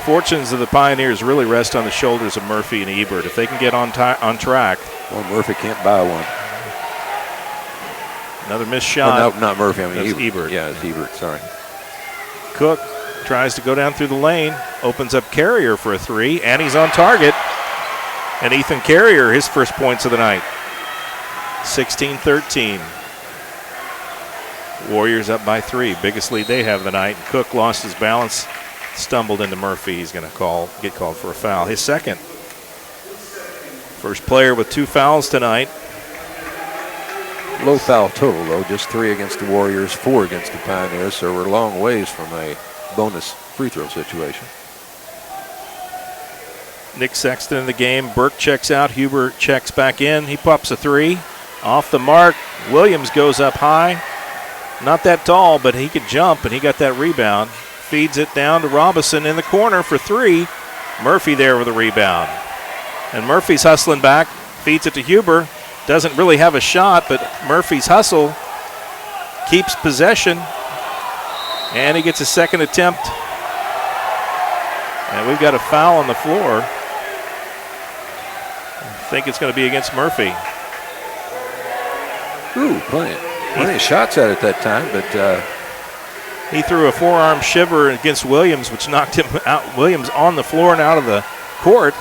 Fortunes of the Pioneers really rest on the shoulders of Murphy and Ebert. If they can get on track.
Well, Murphy can't buy one.
Another missed shot.
Oh, no, not Murphy, I mean
Ebert.
Yeah, it's Ebert, sorry.
Cook tries to go down through the lane, opens up Carrier for a three, and he's on target. And Ethan Carrier, his first points of the night. 16-13. Warriors up by 3. Biggest lead they have of the night. Cook lost his balance, stumbled into Murphy. He's going to get called for a foul. His second. First player with 2 fouls tonight.
Low foul total, though. Just 3 against the Warriors, 4 against the Pioneers. So we're a long ways from a bonus free throw situation.
Nick Sexton in the game. Burke checks out. Huber checks back in. He pops a 3. Off the mark. Williams goes up high. Not that tall, but he could jump, and he got that rebound. Feeds it down to Robinson in the corner for 3. Murphy there with a rebound. And Murphy's hustling back. Feeds it to Huber. Doesn't really have a shot, but Murphy's hustle keeps possession. And he gets a second attempt. And we've got a foul on the floor. I think it's going to be against Murphy.
Ooh, plenty of shots at it that time, but
he threw a forearm shiver against Williams, which knocked him out. Williams on the floor and out of the court.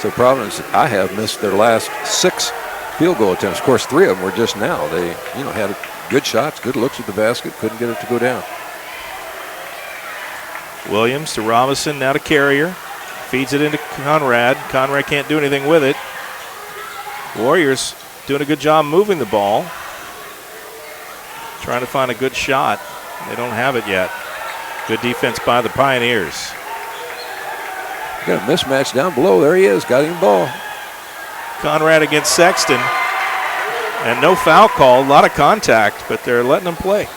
So Providence, I have missed their last 6 field goal attempts. Of course, 3 of them were just now. They, had good shots, good looks at the basket, couldn't get it to go down.
Williams to Robinson, now to Carrier. Feeds it into Conrad. Conrad can't do anything with it. Warriors doing a good job moving the ball. Trying to find a good shot. They don't have it yet. Good defense by the Pioneers.
Got a mismatch down below. There he is. Got him the ball.
Conrad against Sexton. And no foul call. A lot of contact, but they're letting them play.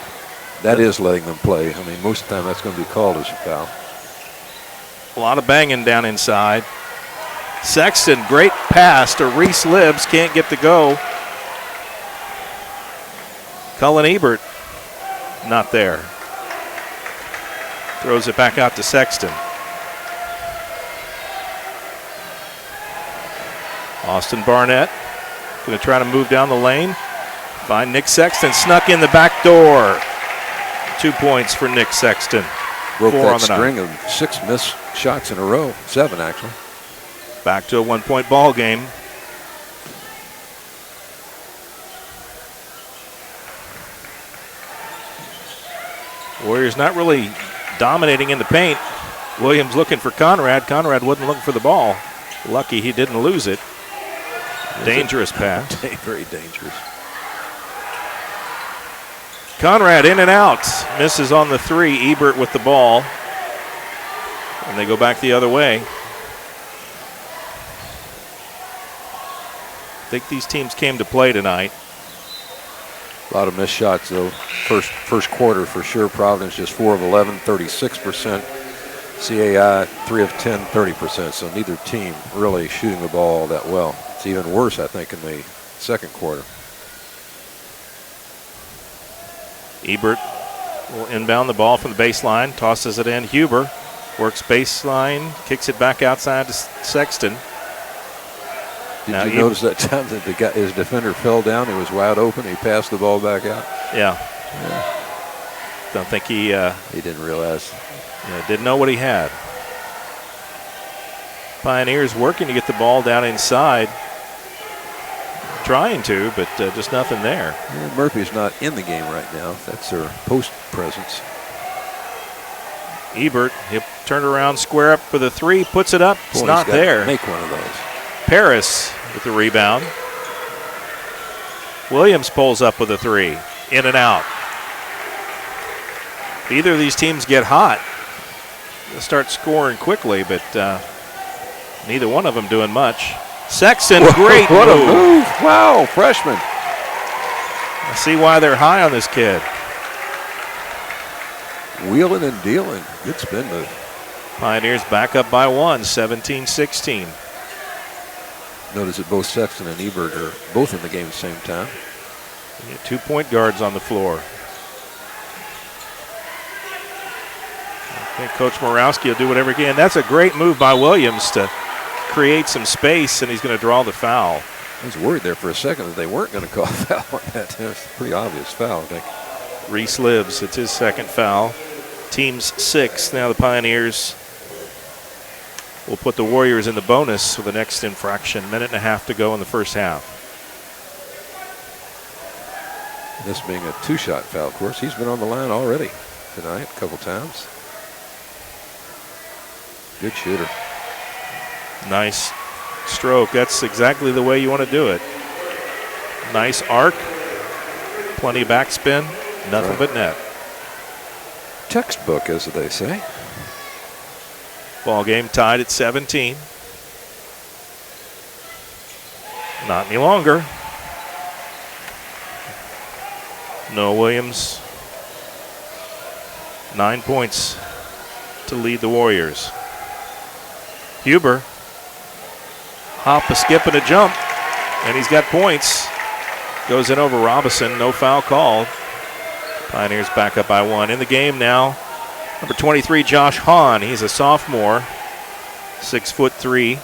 That is letting them play. I mean, most of the time that's going to be called as a foul.
A lot of banging down inside. Sexton, great pass to Reese Libbs. Can't get to go. Cullen Ebert, not there. Throws it back out to Sexton. Austin Barnett going to try to move down the lane. Find Nick Sexton, snuck in the back door. 2 points for Nick Sexton.
Broke
4
that
on the
string
night.
of 6 missed shots in a row. 7, actually.
Back to a 1-point ball game. Warriors not really dominating in the paint. Williams looking for Conrad. Conrad wasn't looking for the ball. Lucky he didn't lose it. Dangerous pass.
Very dangerous.
Conrad in and out. Misses on the 3. Ebert with the ball. And they go back the other way. I think these teams came to play tonight.
A lot of missed shots, though. First quarter for sure. Providence just 4 of 11, 36%. CAI 3 of 10, 30%. So neither team really shooting the ball that well. It's even worse, I think, in the second quarter.
Ebert will inbound the ball from the baseline, tosses it in. Huber works baseline, kicks it back outside to Sexton.
Did you notice that time that his defender fell down? He was wide open. He passed the ball back out.
Yeah. Don't think he
didn't realize.
Yeah, didn't know what he had. Pioneers working to get the ball down inside. Trying to, but just nothing there.
Yeah, Murphy's not in the game right now. That's their post presence.
Ebert, he'll turn around, square up for the three, puts it up. It's not there.
Make one of those.
Paris with the rebound. Williams pulls up with a three. In and out. If either of these teams get hot, they'll start scoring quickly, but neither one of them doing much. Sexton, great
what
move.
A move. Wow, freshman.
I see why they're high on this kid.
Wheeling and dealing. Good spin move.
Pioneers back up by 1, 17-16.
Notice that both Sexton and Ebert are both in the game at the same time.
2 point guards on the floor. I think Coach Moravsky will do whatever he can. That's a great move by Williams to create some space, and he's going to draw the foul.
I was worried there for a second that they weren't going to call a foul on that. That's a pretty obvious foul, I think.
Reese Libbs, it's his second foul. Team's 6. Now the Pioneers will put the Warriors in the bonus for the next infraction. 1.5 to go in the first half.
This being a 2-shot foul, of course. He's been on the line already tonight a couple times. Good shooter.
Nice stroke. That's exactly the way you want to do it. Nice arc. Plenty of backspin. Nothing but net.
Textbook, as they say.
Ball game tied at 17. Not any longer. Noah Williams, 9 points to lead the Warriors. Huber, hop, a skip, and a jump, and he's got points. Goes in over Robinson, no foul called. Pioneers back up by 1. In the game now, number 23, Josh Hahn. He's a sophomore, 6'3".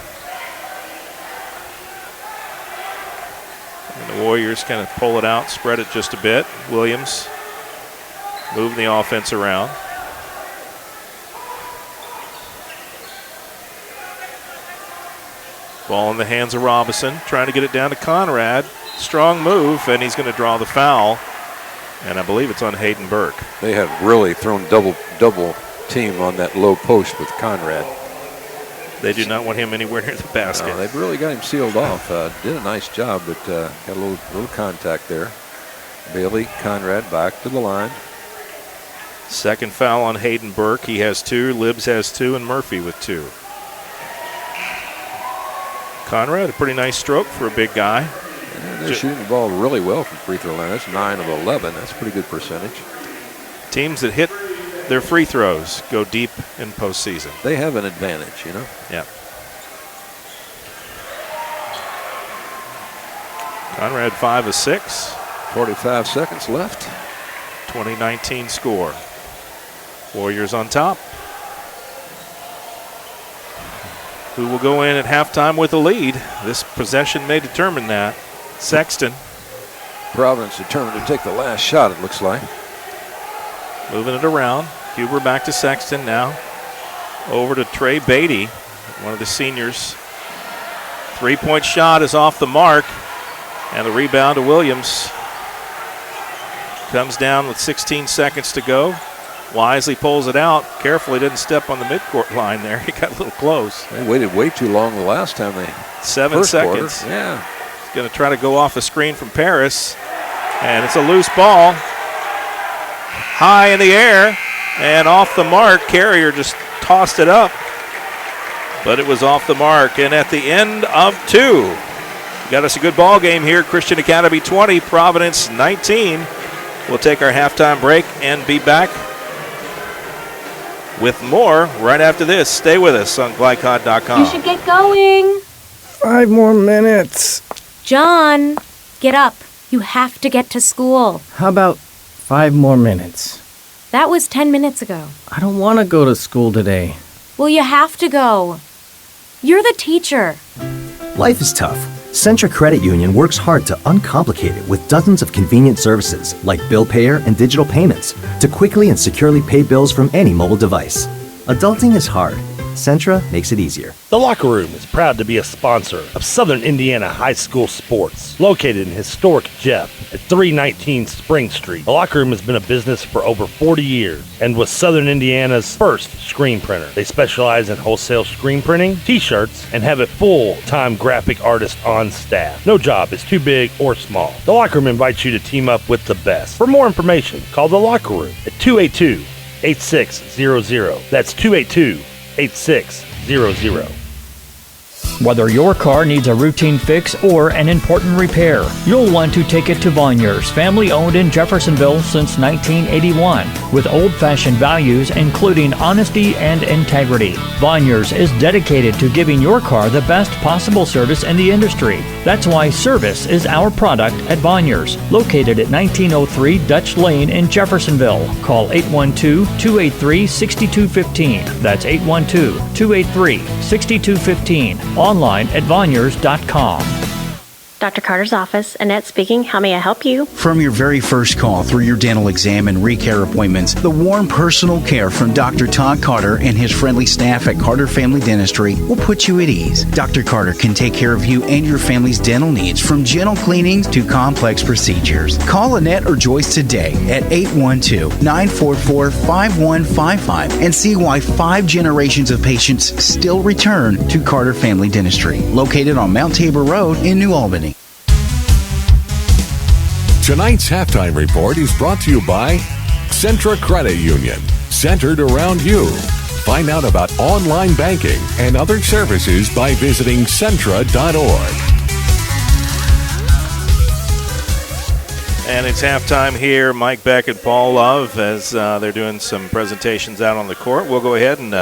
And the Warriors kind of pull it out, spread it just a bit. Williams moving the offense around. Ball in the hands of Robinson, trying to get it down to Conrad. Strong move, and he's going to draw the foul. And I believe it's on Hayden Burke.
They have really thrown double team on that low post with Conrad.
They do not want him anywhere near the basket.
No, they've really got him sealed off. Did a nice job, but got a little contact there. Bailey, Conrad back to the line.
Second foul on Hayden Burke. He has 2. Libbs has 2, and Murphy with 2. Conrad, a pretty nice stroke for a big guy.
Yeah, they're shooting the ball really well from free throw line. That's 9 of 11. That's a pretty good percentage.
Teams that hit their free throws go deep in postseason.
They have an advantage, you know?
Yeah. Conrad 5 of 6.
45 seconds left.
2019 score. Warriors on top. Who will go in at halftime with a lead? This possession may determine that. Sexton.
Providence determined to take the last shot, it looks like.
Moving it around. Huber back to Sexton now. Over to Trey Beatty, one of the seniors. 3-point shot is off the mark. And the rebound to Williams. Comes down with 16 seconds to go. Wisely pulls it out. Carefully didn't step on the midcourt line there. He got a little close.
They waited way too long the last time they
7 seconds.
Quarter. Yeah.
He's going to try to go off a screen from Paris. And it's a loose ball. High in the air and off the mark. Carrier just tossed it up. But it was off the mark. And at the end of 2, Got us a good ball game here. Christian Academy 20, Providence 19. We'll take our halftime break and be back with more right after this. Stay with us on glycod.com.
You should get going.
5 more minutes.
John, get up. You have to get to school.
How about 5 more minutes?
That was 10 minutes ago.
I don't want to go to school today.
Well, you have to go. You're the teacher.
Life is tough. Centra Credit Union works hard to uncomplicate it with dozens of convenient services like bill payer and digital payments to quickly and securely pay bills from any mobile device. Adulting is hard. Centra makes it easier.
The Locker Room is proud to be a sponsor of Southern Indiana High School Sports, located in historic Jeff at 319 Spring Street. The Locker Room has been a business for over 40 years and was Southern Indiana's first screen printer. They specialize in wholesale screen printing, t-shirts, and have a full-time graphic artist on staff. No job is too big or small. The Locker Room invites you to team up with the best. For more information, call The Locker Room at 282-8600. That's 282-8600.
Whether your car needs a routine fix or an important repair, you'll want to take it to Vonyers, family owned in Jeffersonville since 1981, with old-fashioned values including honesty and integrity. Vonyers is dedicated to giving your car the best possible service in the industry. That's why service is our product at Vonyers, located at 1903 Dutch Lane in Jeffersonville. Call 812-283-6215. That's 812-283-6215. Online at Vonyers.com.
Dr. Carter's office, Annette speaking. How may I help you?
From your very first call through your dental exam and recare appointments, the warm personal care from Dr. Todd Carter and his friendly staff at Carter Family Dentistry will put you at ease. Dr. Carter can take care of you and your family's dental needs, from gentle cleanings to complex procedures. Call Annette or Joyce today at 812-944-5155 and see why 5 generations of patients still return to Carter Family Dentistry, located on Mount Tabor Road in New Albany.
Tonight's halftime report is brought to you by Centra Credit Union, centered around you. Find out about online banking and other services by visiting Centra.org.
And it's halftime here. Mike Beck and Paul Love, as they're doing some presentations out on the court. We'll go ahead and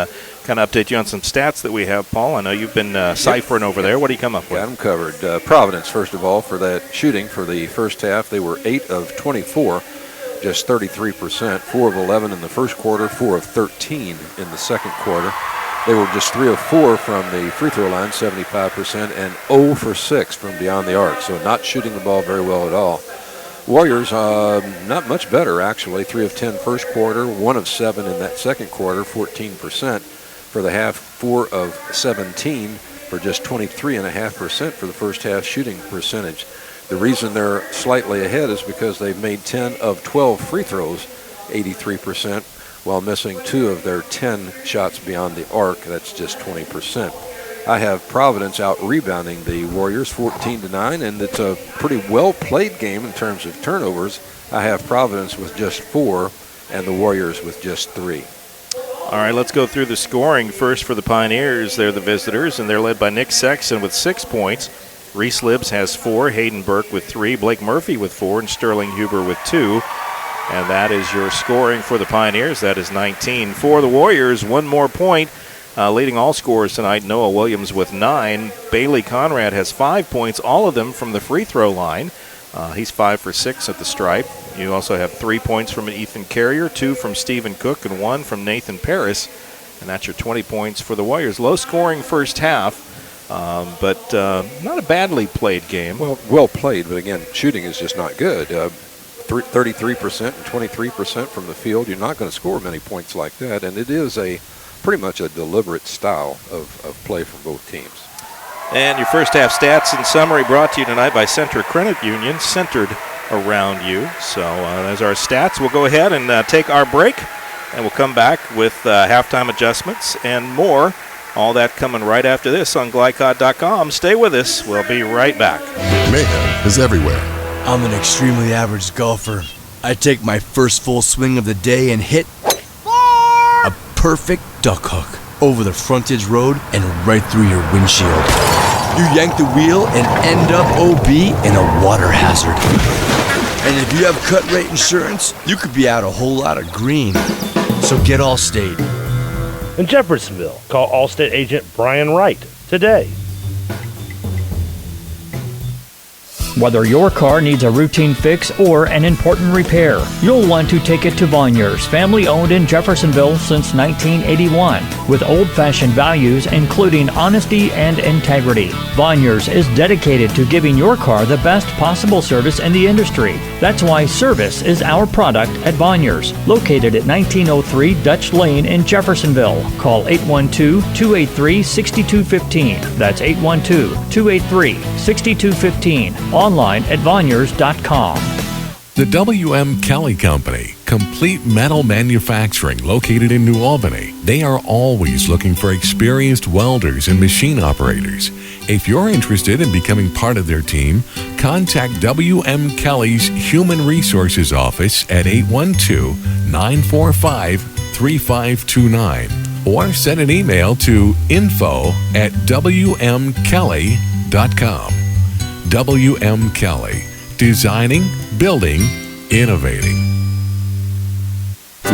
kind of update you on some stats that we have, Paul. I know you've been ciphering over there. What do you come up with?
Got them covered. Providence, first of all, for that shooting for the first half, they were 8 of 24, just 33%, 4 of 11 in the first quarter, 4 of 13 in the second quarter. They were just 3 of 4 from the free throw line, 75%, and 0 for 6 from beyond the arc, so not shooting the ball very well at all. Warriors, not much better, actually. 3 of 10 first quarter, 1 of 7 in that second quarter, 14%. For the half, 4 of 17 for just 23.5% for the first half shooting percentage. The reason they're slightly ahead is because they've made 10 of 12 free throws, 83%, while missing 2 of their 10 shots beyond the arc. That's just 20%. I have Providence out-rebounding the Warriors 14-9, and it's a pretty well-played game in terms of turnovers. I have Providence with just 4 and the Warriors with just 3.
All right, let's go through the scoring. First for the Pioneers, they're the visitors, and they're led by Nick Sexton with 6 points. Reese Libbs has 4, Hayden Burke with 3, Blake Murphy with 4, and Sterling Huber with 2. And that is your scoring for the Pioneers. That is 19. For the Warriors, 1 more point. Leading all scorers tonight, Noah Williams with 9. Bailey Conrad has 5 points, all of them from the free throw line. He's 5 for 6 at the stripe. You also have 3 points from Ethan Carrier, 2 from Stephen Cook, and 1 from Nathan Paris. And that's your 20 points for the Warriors. Low scoring first half, but not a badly played game.
Well played, but again, shooting is just not good. 33% and 23% from the field. You're not going to score many points like that, and it is pretty much a deliberate style of play for both teams.
And your first half stats and summary brought to you tonight by Centra Credit Union, centered around you. So there's our stats. We'll go ahead and take our break, and we'll come back with halftime adjustments and more. All that coming right after this on glycod.com. Stay with us. We'll be right back.
Mayhem is everywhere.
I'm an extremely average golfer. I take my first full swing of the day and hit a perfect duck hook over the frontage road and right through your windshield. You yank the wheel and end up OB in a water hazard. And if you have cut rate insurance, you could be out a whole lot of green. So get Allstate.
In Jeffersonville, call Allstate agent Brian Wright today.
Whether your car needs a routine fix or an important repair, you'll want to take it to Vonyers, family owned in Jeffersonville since 1981, with old-fashioned values including honesty and integrity. Vonyers is dedicated to giving your car the best possible service in the industry. That's why service is our product at Vonyers, located at 1903 Dutch Lane in Jeffersonville. Call 812-283-6215. That's 812-283-6215. Online at Vonyers.com.
The W.M. Kelly Company, complete metal manufacturing located in New Albany. They are always looking for experienced welders and machine operators. If you're interested in becoming part of their team, contact W.M. Kelly's Human Resources Office at 812-945-3529 or send an email to info@wmkelly.com. W.M. Kelly, designing, building, innovating.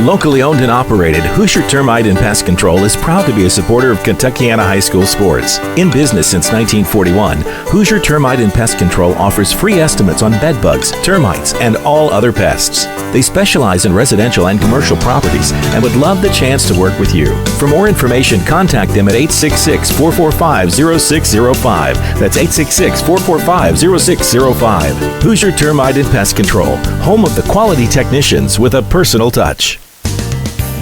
Locally owned and operated, Hoosier Termite and Pest Control is proud to be a supporter of Kentuckiana High School sports. In business since 1941, Hoosier Termite and Pest Control offers free estimates on bed bugs, termites, and all other pests. They specialize in residential and commercial properties and would love the chance to work with you. For more information, contact them at 866-445-0605. That's 866-445-0605. Hoosier Termite and Pest Control, home of the quality technicians with a personal touch.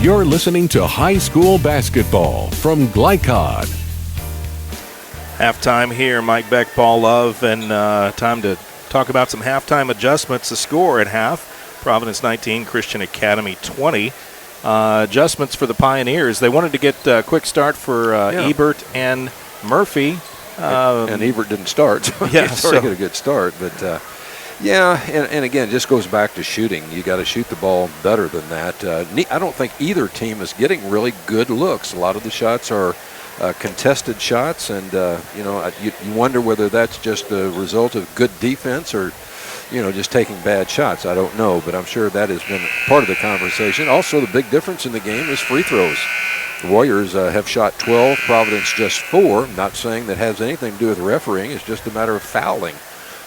You're listening to high school basketball from Glycod.
Halftime here, Mike Beck, Paul Love, and time to talk about some halftime adjustments. The score at half, Providence 19, Christian Academy 20. Adjustments for the Pioneers. They wanted to get a quick start for Ebert and Murphy.
And Ebert didn't start, so he started to get a good start, but... and again, it just goes back to shooting. You got to shoot the ball better than that. I don't think either team is getting really good looks. A lot of the shots are contested shots, and you wonder whether that's just the result of good defense or, just taking bad shots. I don't know, but I'm sure that has been part of the conversation. Also, the big difference in the game is free throws. The Warriors have shot 12, Providence just 4. Not saying that has anything to do with refereeing. It's just a matter of fouling.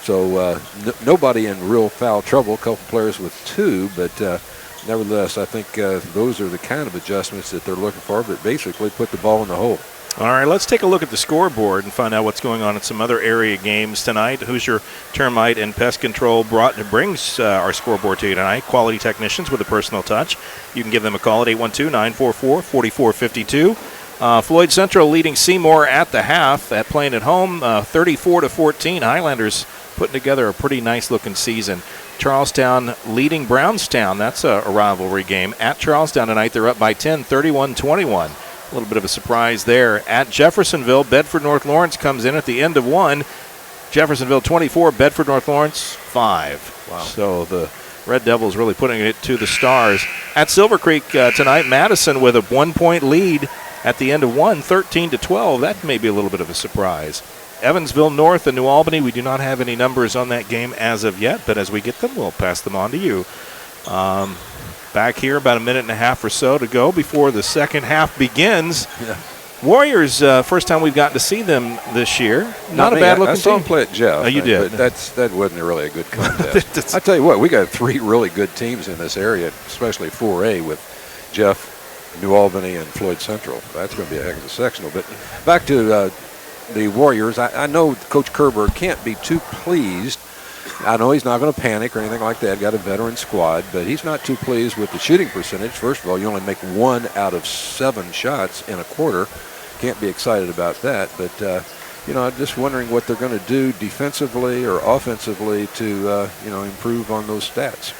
So nobody in real foul trouble, a couple players with 2, but nevertheless, I think those are the kind of adjustments that they're looking for, but basically put the ball in the hole.
All right, let's take a look at the scoreboard and find out what's going on in some other area games tonight. Hoosier Termite and Pest Control brings our scoreboard to you tonight. Quality technicians with a personal touch. You can give them a call at 812-944-4452. Floyd Central leading Seymour at the half, playing at home, 34-14. Highlanders putting together a pretty nice-looking season. Charlestown leading Brownstown. That's a rivalry game. At Charlestown tonight, they're up by 10, 31-21. A little bit of a surprise there. At Jeffersonville, Bedford North Lawrence comes in at the end of one. Jeffersonville 24, Bedford North Lawrence 5. Wow. So the Red Devils really putting it to the Stars. At Silver Creek tonight, Madison with a 1-point lead at the end of one, 13-12. That may be a little bit of a surprise. Evansville North and New Albany, we do not have any numbers on that game as of yet, but as we get them, we'll pass them on to you. Back here, about a minute and a half or so to go before the second half begins. Yeah. Warriors, first time we've gotten to see them this year. Not a bad-looking team.
I saw them play at Jeff.
Oh, you did.
But that wasn't really a good contest. I tell you what, we got 3 really good teams in this area, especially 4A with Jeff, New Albany, and Floyd Central. That's going to be a heck of a sectional. But back to the Warriors, I know Coach Kerber can't be too pleased. I know he's not going to panic or anything like that. Got a veteran squad, but he's not too pleased with the shooting percentage. First of all, you only make 1 out of 7 shots in a quarter. Can't be excited about that. But, I'm just wondering what they're going to do defensively or offensively to, improve on those stats.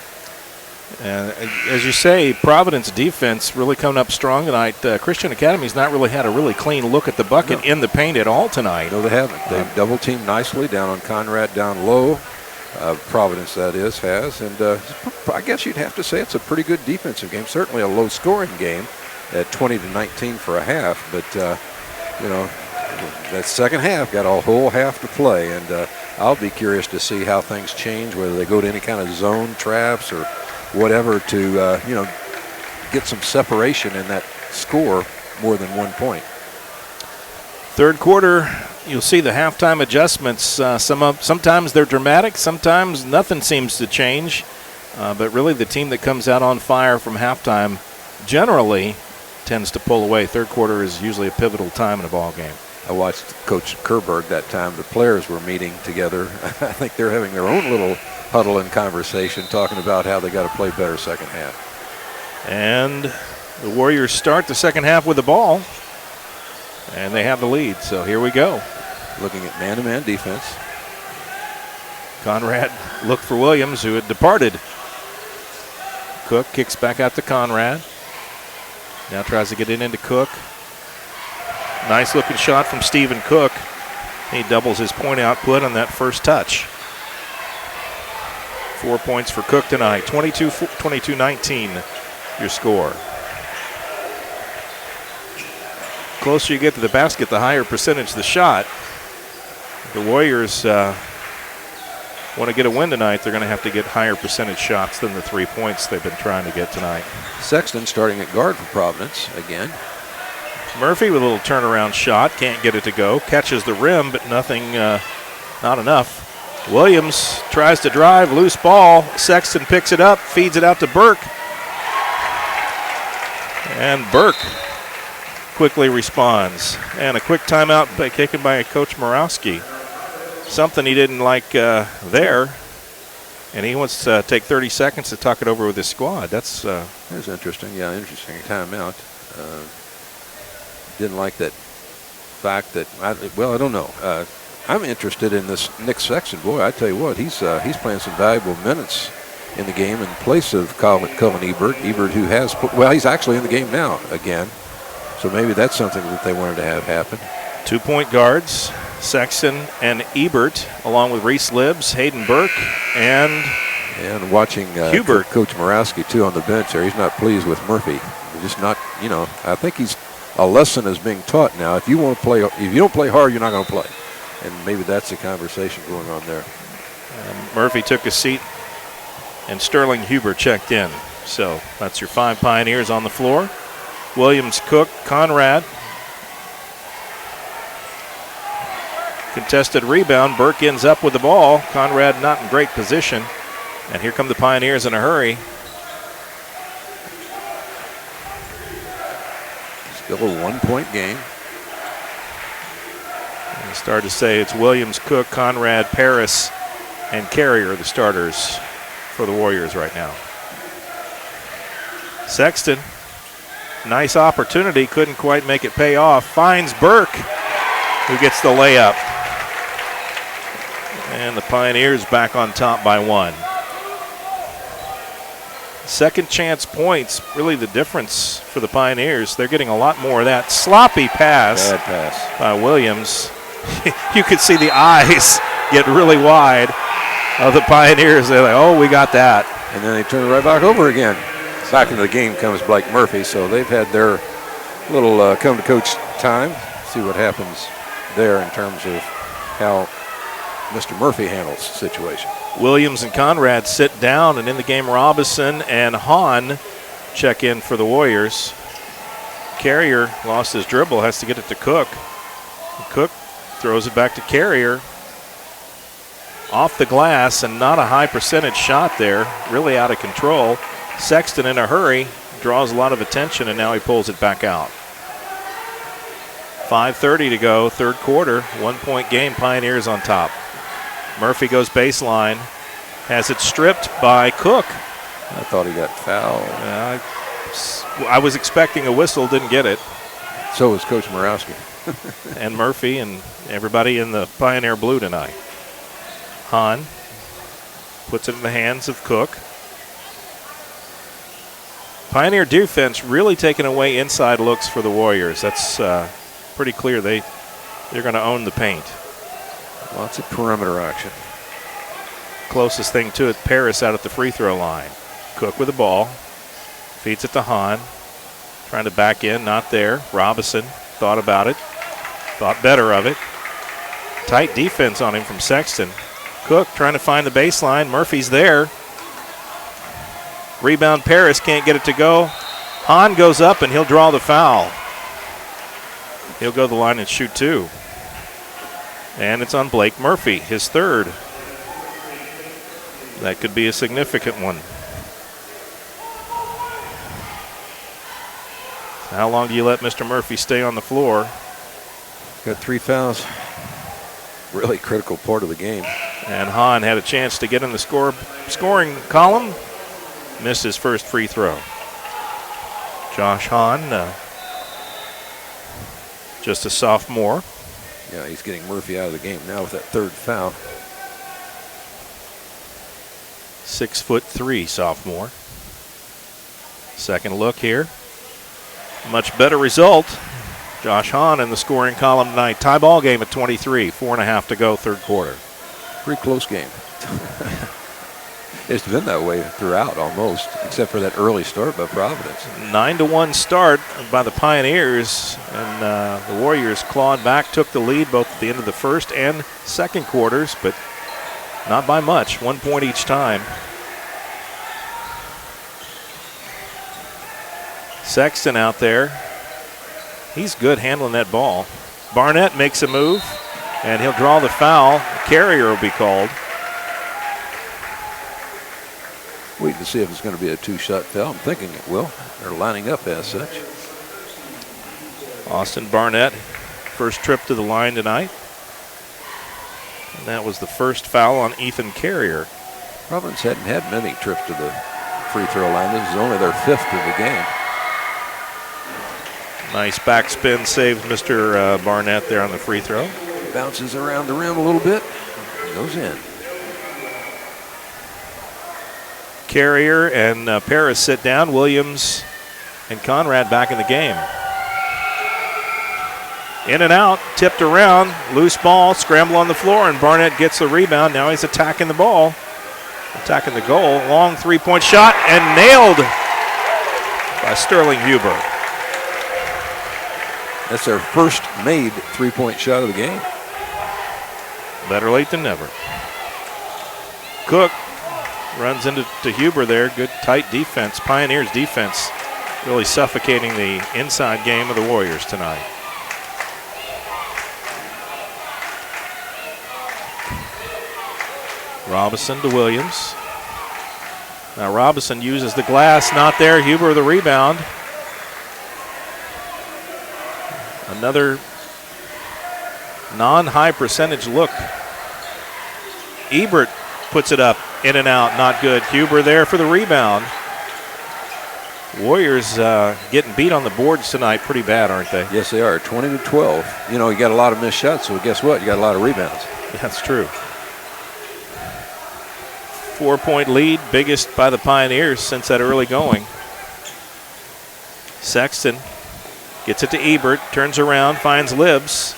As you say, Providence defense really coming up strong tonight. Christian Academy's not really had a really clean look at the bucket in the paint at all tonight.
No, they haven't. They've double-teamed nicely down on Conrad down low. Providence, that is, has. And I guess you'd have to say it's a pretty good defensive game. Certainly a low-scoring game at 20-19 for a half. But, That second half got a whole half to play, and I'll be curious to see how things change, whether they go to any kind of zone traps or whatever to, get some separation in that score more than 1 point.
Third quarter, you'll see the halftime adjustments. Sometimes they're dramatic, sometimes nothing seems to change. But really the team that comes out on fire from halftime generally tends to pull away. Third quarter is usually a pivotal time in a ball game.
I watched Coach Kerberg that time. The players were meeting together. I think they're having their own little huddle and conversation, talking about how they got to play better second half.
And the Warriors start the second half with the ball, and they have the lead. So here we go.
Looking at man-to-man defense.
Conrad looked for Williams, who had departed. Cook kicks back out to Conrad. Now tries to get it into Cook. Nice looking shot from Stephen Cook. He doubles his point output on that first touch. 4 points for Cook tonight. 22-19 your score. Closer you get to the basket, the higher percentage the shot. The Warriors want to get a win tonight. They're going to have to get higher percentage shots than the 3 points they've been trying to get tonight.
Sexton starting at guard for Providence again.
Murphy with a little turnaround shot. Can't get it to go. Catches the rim, but nothing, not enough. Williams tries to drive. Loose ball. Sexton picks it up. Feeds it out to Burke. And Burke quickly responds. And a quick timeout taken by Coach Moravsky. Something he didn't like there. And he wants to take 30 seconds to talk it over with his squad. That's
interesting. Yeah, interesting timeout. Didn't like that fact that, I don't know. I'm interested in this Nick Sexton. Boy, I tell you what, he's playing some valuable minutes in the game in place of Cullen Ebert. Ebert, who has, he's actually in the game now again. So maybe that's something that they wanted to have happen.
2 point guards, Sexton and Ebert, along with Reese Libbs, Hayden Burke, and
watching
Hubert.
Coach Moravsky, too, on the bench there. He's not pleased with Murphy. Just not, I think a lesson is being taught now. If you want to play, if you don't play hard, you're not going to play. And maybe that's the conversation going on there.
Murphy took a seat, and Sterling Huber checked in. So that's your 5 Pioneers on the floor. Williams, Cook, Conrad. Contested rebound. Burke ends up with the ball. Conrad not in great position. And here come the Pioneers in a hurry.
Still a 1 point game.
And start to say it's Williams, Cook, Conrad, Paris, and Carrier, the starters for the Warriors right now. Sexton, nice opportunity, couldn't quite make it pay off. Finds Burke, who gets the layup. And the Pioneers back on top by 1. Second chance points, really the difference for the Pioneers. They're getting a lot more of that. Sloppy pass.
Bad pass
by Williams. You could see the eyes get really wide of the Pioneers. They're like, oh, we got that.
And then they turn it right back over again. Back into the game comes Blake Murphy, so they've had their little come to coach time. See what happens there in terms of how Mr. Murphy handles the situation.
Williams and Conrad sit down, and in the game, Robinson and Hahn check in for the Warriors. Carrier lost his dribble, has to get it to Cook. Cook throws it back to Carrier. Off the glass, and not a high percentage shot there. Really out of control. Sexton in a hurry, draws a lot of attention, and now he pulls it back out. 5:30 to go, third quarter. 1 point game, Pioneers on top. Murphy goes baseline, has it stripped by Cook.
I thought he got fouled.
I was expecting a whistle, didn't get it.
So was Coach Moravsky.
And Murphy and everybody in the Pioneer blue tonight. Hahn puts it in the hands of Cook. Pioneer defense really taking away inside looks for the Warriors. That's pretty clear. They're going to own the paint.
Lots of perimeter action.
Closest thing to it, Paris out at the free throw line. Cook with the ball. Feeds it to Hahn. Trying to back in, not there. Robinson thought about it. Thought better of it. Tight defense on him from Sexton. Cook trying to find the baseline. Murphy's there. Rebound Paris, can't get it to go. Hahn goes up and he'll draw the foul. He'll go to the line and shoot 2. And it's on Blake Murphy, his third. That could be a significant one. How long do you let Mr. Murphy stay on the floor?
Got 3 fouls. Really critical part of the game.
And Hahn had a chance to get in the scoring column. Missed his first free throw. Josh Hahn, just a sophomore.
Yeah, he's getting Murphy out of the game now with that third foul.
6'3" sophomore. Second look here. Much better result. Josh Hahn in the scoring column tonight. Tie ball game at 23. 4.5 to go, third quarter.
Pretty close game. It's been that way throughout almost, except for that early start by Providence.
9-1 start by the Pioneers, and the Warriors clawed back, took the lead both at the end of the first and second quarters, but not by much. 1 point each time. Sexton out there. He's good handling that ball. Barnett makes a move, and he'll draw the foul. Carrier will be called.
Wait to see if it's going to be a 2-shot foul. I'm thinking it will. They're lining up as such.
Austin Barnett, first trip to the line tonight. And that was the first foul on Ethan Carrier.
Providence hadn't had many trips to the free throw line. This is only their 5th of the game.
Nice backspin saves Mr. Barnett there on the free throw.
Bounces around the rim a little bit. Goes in.
Carrier and Paris sit down. Williams and Conrad back in the game. In and out, tipped around, loose ball, scramble on the floor, and Barnett gets the rebound. Now he's attacking the ball, attacking the goal. Long three-point shot and nailed by Sterling Huber.
That's their first made three-point shot of the game.
Better late than never. Cook runs into Huber there. Good tight defense. Pioneers defense really suffocating the inside game of the Warriors tonight. Robinson to Williams. Now Robinson uses the glass. Not there. Huber the rebound. Another non-high percentage look. Ebert puts it up, in and out, not good. Huber there for the rebound. Warriors getting beat on the boards tonight pretty bad, aren't they?
Yes, they are. 20-12. You know, you got a lot of missed shots, so guess what? You got a lot of rebounds.
That's true. 4-point lead, biggest by the Pioneers since that early going. Sexton gets it to Ebert, turns around, finds Libbs.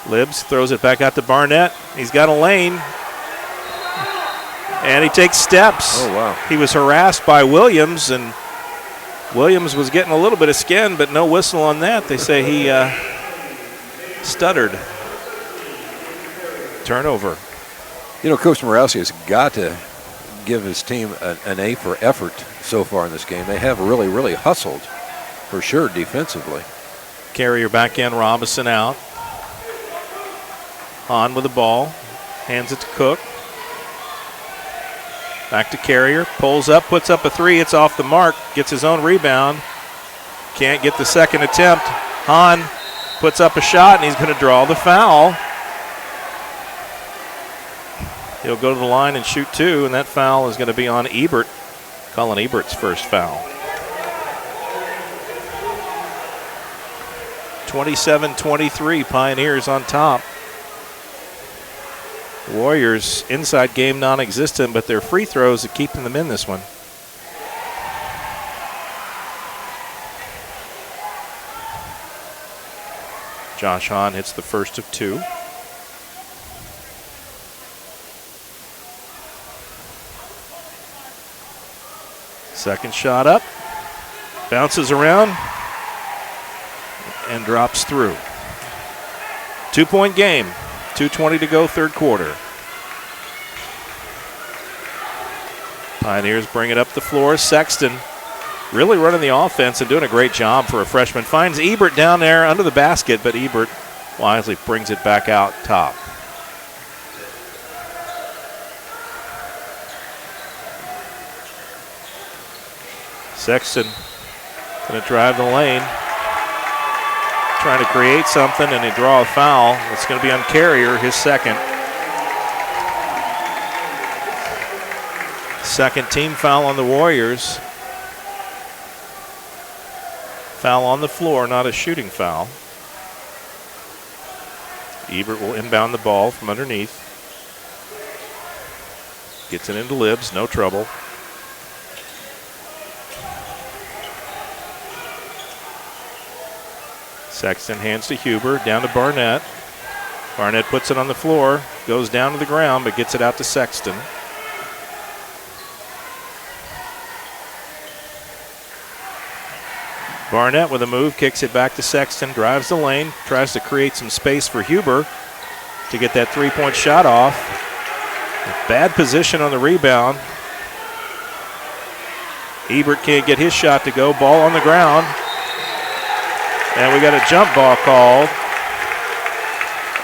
Libbs throws it back out to Barnett. He's got a lane. And he takes steps.
Oh, wow.
He was harassed by Williams, and Williams was getting a little bit of skin, but no whistle on that. They say he stuttered. Turnover.
You know, Coach Moravsky has got to give his team an A for effort so far in this game. They have really, really hustled, for sure, defensively.
Carrier back in, Robinson out. Hahn with the ball, hands it to Cook. Back to Carrier, pulls up, puts up a three, it's off the mark, gets his own rebound. Can't get the second attempt. Hahn puts up a shot, and he's going to draw the foul. He'll go to the line and shoot two, and that foul is going to be on Ebert. Colin Ebert's first foul. 27-23, Pioneers on top. Warriors inside game non-existent, but their free throws are keeping them in this one. Josh Hahn hits the first of two. Second shot up, bounces around, and drops through. 2-point game. 2:20 to go, third quarter. Pioneers bring it up the floor. Sexton really running the offense and doing a great job for a freshman. Finds Ebert down there under the basket, but Ebert wisely brings it back out top. Sexton going to drive the lane, trying to create something, and they draw a foul. It's going to be on Carrier, his second. Second team foul on the Warriors. Foul on the floor, not a shooting foul. Ebert will inbound the ball from underneath. Gets it into Libbs, no trouble. Sexton hands to Huber, down to Barnett. Barnett puts it on the floor, goes down to the ground, but gets it out to Sexton. Barnett with a move, kicks it back to Sexton, drives the lane, tries to create some space for Huber to get that three-point shot off. Bad position on the rebound. Ebert can't get his shot to go, ball on the ground. And we got a jump ball called.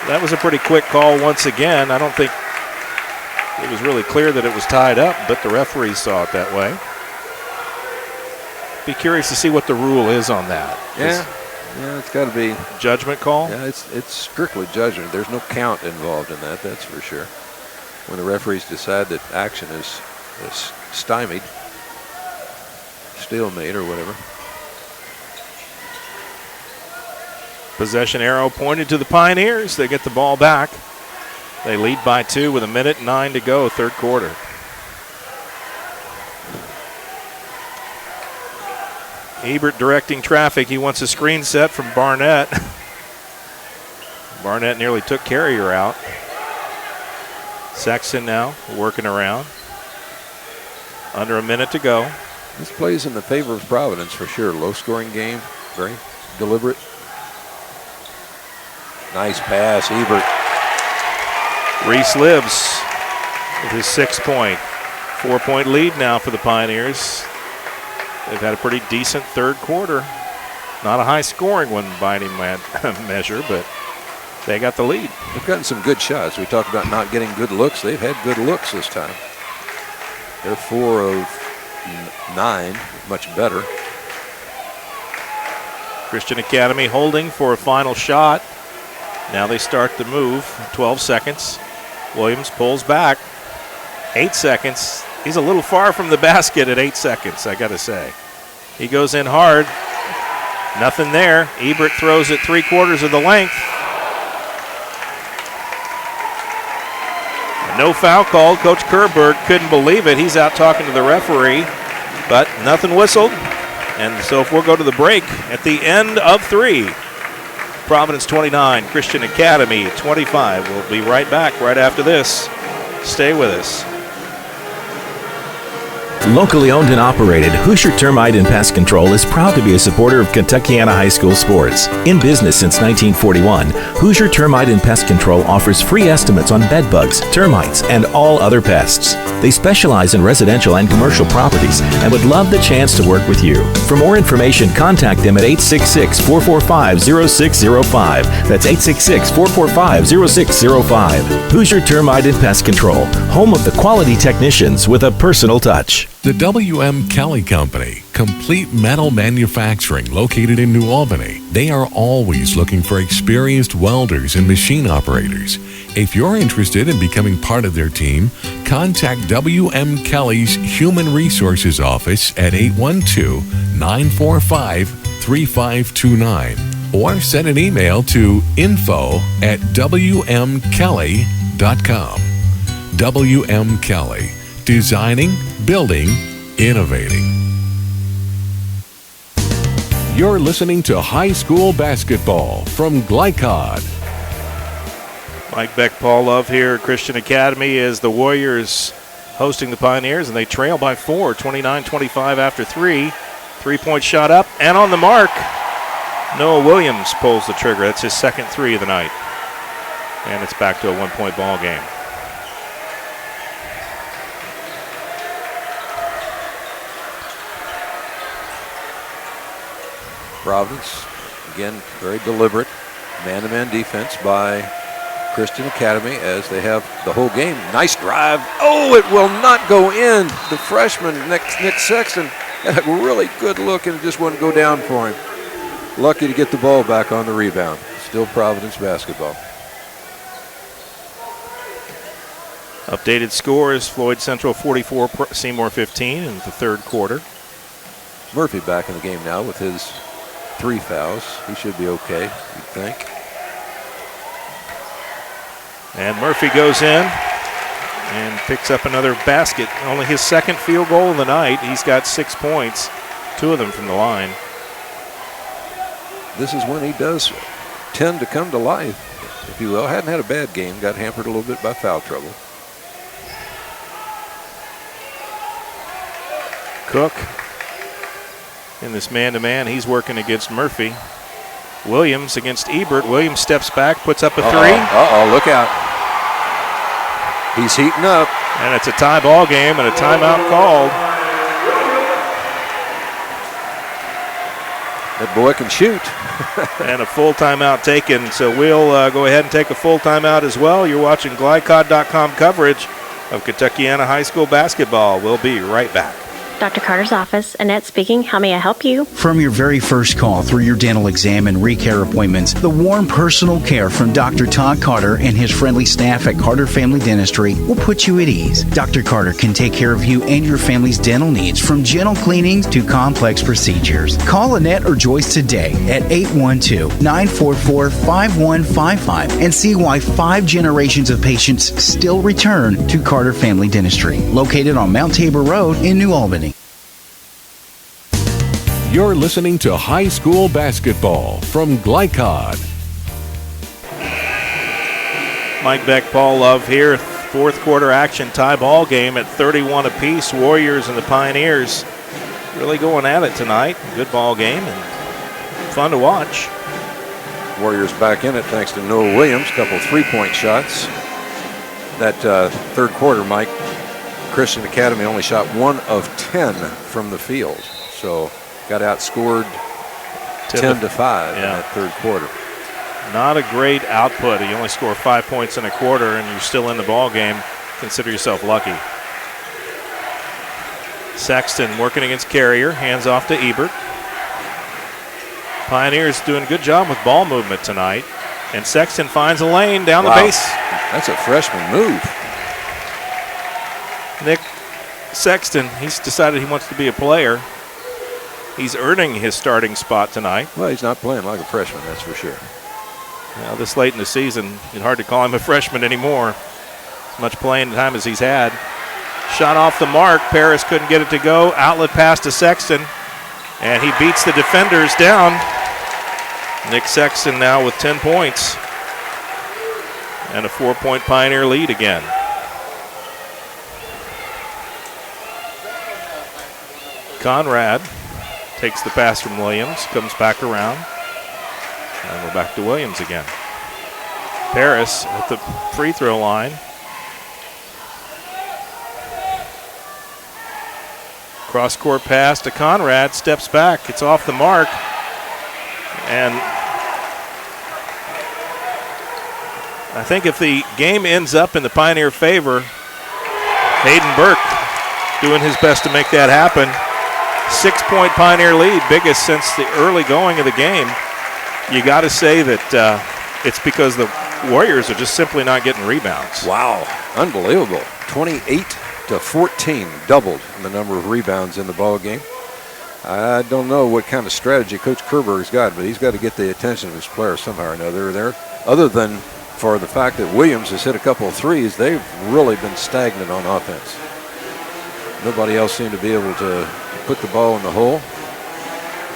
That was a pretty quick call once again. I don't think it was really clear that it was tied up, but the referee saw it that way. Be curious to see what the rule is on that.
Yeah, it's got to be
judgment call.
Yeah, it's strictly judgment. There's no count involved in that. That's for sure. When the referees decide that action is stymied, stalemate, or whatever.
Possession arrow pointed to the Pioneers. They get the ball back. They lead by 2 with 1:09 to go, third quarter. Ebert directing traffic. He wants a screen set from Barnett. Barnett nearly took Carrier out. Sexton now working around. Under a minute to go.
This plays in the favor of Providence for sure. Low-scoring game, very deliberate. Nice pass, Ebert.
Reese Libbs with his 6-point. 4-point lead now for the Pioneers. They've had a pretty decent third quarter. Not a high-scoring one by any measure, but they got the lead.
They've gotten some good shots. We talked about not getting good looks. They've had good looks this time. They're 4 of 9, much better.
Christian Academy holding for a final shot. Now they start the move. 12 seconds. Williams pulls back. 8 seconds. He's a little far from the basket at 8 seconds, I got to say. He goes in hard. Nothing there. Ebert throws it 3/4 of the length. No foul called. Coach Kerberg couldn't believe it. He's out talking to the referee, but nothing whistled. And so we'll go to the break at the end of 3. Providence 29, Christian Academy 25. We'll be right back right after this. Stay with us.
Locally owned and operated, Hoosier Termite and Pest Control is proud to be a supporter of Kentuckiana High School sports. In business since 1941, Hoosier Termite and Pest Control offers free estimates on bed bugs, termites, and all other pests. They specialize in residential and commercial properties and would love the chance to work with you. For more information, contact them at 866-445-0605. That's 866-445-0605. Hoosier Termite and Pest Control, home of the quality technicians with a personal touch.
The W.M. Kelly Company, complete metal manufacturing located in New Albany. They are always looking for experienced welders and machine operators. If you're interested in becoming part of their team, contact W.M. Kelly's Human Resources Office at 812-945-3529 or send an email to info@wmkelly.com. W.M. Kelly, designing, building, innovating. You're listening to high school basketball from Glycod.
Mike Beck, Paul Love here at Christian Academy as the Warriors hosting the Pioneers, and they trail by 4, 29-25 after 3. 3-point shot up and on the mark. Noah Williams pulls the trigger. That's his second 3 of the night. And it's back to a 1-point ball game.
Providence, again, very deliberate man-to-man defense by Christian Academy as they have the whole game. Nice drive. Oh, it will not go in. The freshman, Nick Sexton, had a really good look and it just wouldn't go down for him. Lucky to get the ball back on the rebound. Still Providence basketball.
Updated scores, Floyd Central 44, Seymour 15 in the third quarter.
Murphy back in the game now with his 3 fouls. He should be okay, you'd think.
And Murphy goes in and picks up another basket. Only his second field goal of the night. He's got 6 points, 2 of them from the line.
This is when he does tend to come to life, if you will. Hadn't had a bad game, got hampered a little bit by foul trouble.
Cook in this man-to-man, he's working against Murphy. Williams against Ebert. Williams steps back, puts up a three.
Look out. He's heating up.
And it's a tie ball game and a timeout called.
That boy can shoot.
And a full timeout taken. So we'll go ahead and take a full timeout as well. You're watching GlyCod.com coverage of Kentuckiana High School basketball. We'll be right back.
Dr. Carter's office, Annette speaking. How may I help you?
From your very first call through your dental exam and recare appointments, the warm personal care from Dr. Todd Carter and his friendly staff at Carter Family Dentistry will put you at ease. Dr. Carter can take care of you and your family's dental needs, from gentle cleanings to complex procedures. Call Annette or Joyce today at 812-944-5155 and see why 5 generations of patients still return to Carter Family Dentistry, located on Mount Tabor Road in New Albany.
You're listening to high school basketball from GlyCod.
Mike Beck, Paul Love here. Fourth quarter action, tie ball game at 31 apiece. Warriors and the Pioneers really going at it tonight. Good ball game and fun to watch.
Warriors back in it thanks to Noah Williams. Couple 3-point shots. That third quarter, Mike, Christian Academy only shot 1 of 10 from the field. So got outscored 10-5 in that third quarter.
Not a great output. You only score 5 points in a quarter and you're still in the ball game. Consider yourself lucky. Sexton working against Carrier. Hands off to Ebert. Pioneers doing a good job with ball movement tonight. And Sexton finds a lane down the base.
That's a freshman move.
Nick Sexton, he's decided he wants to be a player. He's earning his starting spot tonight.
Well, he's not playing like a freshman, that's for sure.
Now, this late in the season, it's hard to call him a freshman anymore. As much playing time as he's had. Shot off the mark. Paris couldn't get it to go. Outlet pass to Sexton. And he beats the defenders down. Nick Sexton now with 10 points. And a 4-point Pioneer lead again. Conrad takes the pass from Williams, comes back around, and we're back to Williams again. Paris at the free throw line. Cross-court pass to Conrad, steps back, it's off the mark, and I think if the game ends up in the Pioneer favor, Hayden Burke doing his best to make that happen. 6-point Pioneer lead, biggest since the early going of the game. You got to say that it's because the Warriors are just simply not getting rebounds.
Wow, unbelievable. 28-14, doubled in the number of rebounds in the ball game. I don't know what kind of strategy Coach Kerberg's got, but he's got to get the attention of his players somehow or another. There, other than for the fact that Williams has hit a couple of threes, they've really been stagnant on offense. Nobody else seemed to be able to put the ball in the hole.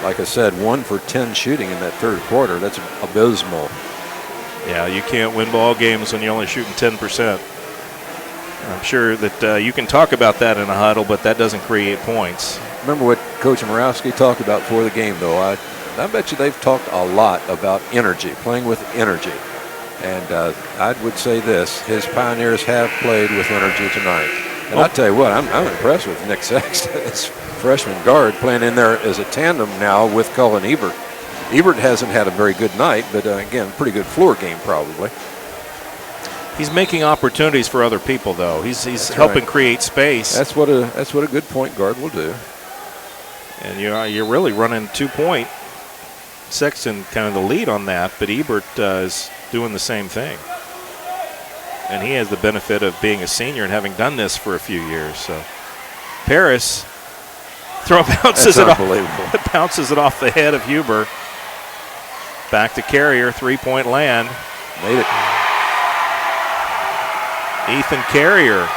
Like I said, 1 for 10 shooting in that third quarter. That's abysmal.
Yeah, you can't win ball games when you're only shooting 10%. I'm sure that you can talk about that in a huddle, but that doesn't create points.
Remember what Coach Moravsky talked about before the game, though. I bet you they've talked a lot about energy, playing with energy. And I would say this, his Pioneers have played with energy tonight. And I'll tell you what, I'm impressed with Nick Sexton, this freshman guard, playing in there as a tandem now with Cullen Ebert. Ebert hasn't had a very good night, but again, pretty good floor game probably.
He's making opportunities for other people, though. He's helping create space.
That's what a good point guard will do.
And you're really running 2-point. Sexton kind of the lead on that, but Ebert is doing the same thing. And he has the benefit of being a senior and having done this for a few years. So Paris bounces it off the head of Huber. Back to Carrier, 3-point land.
Made it.
Ethan Carrier,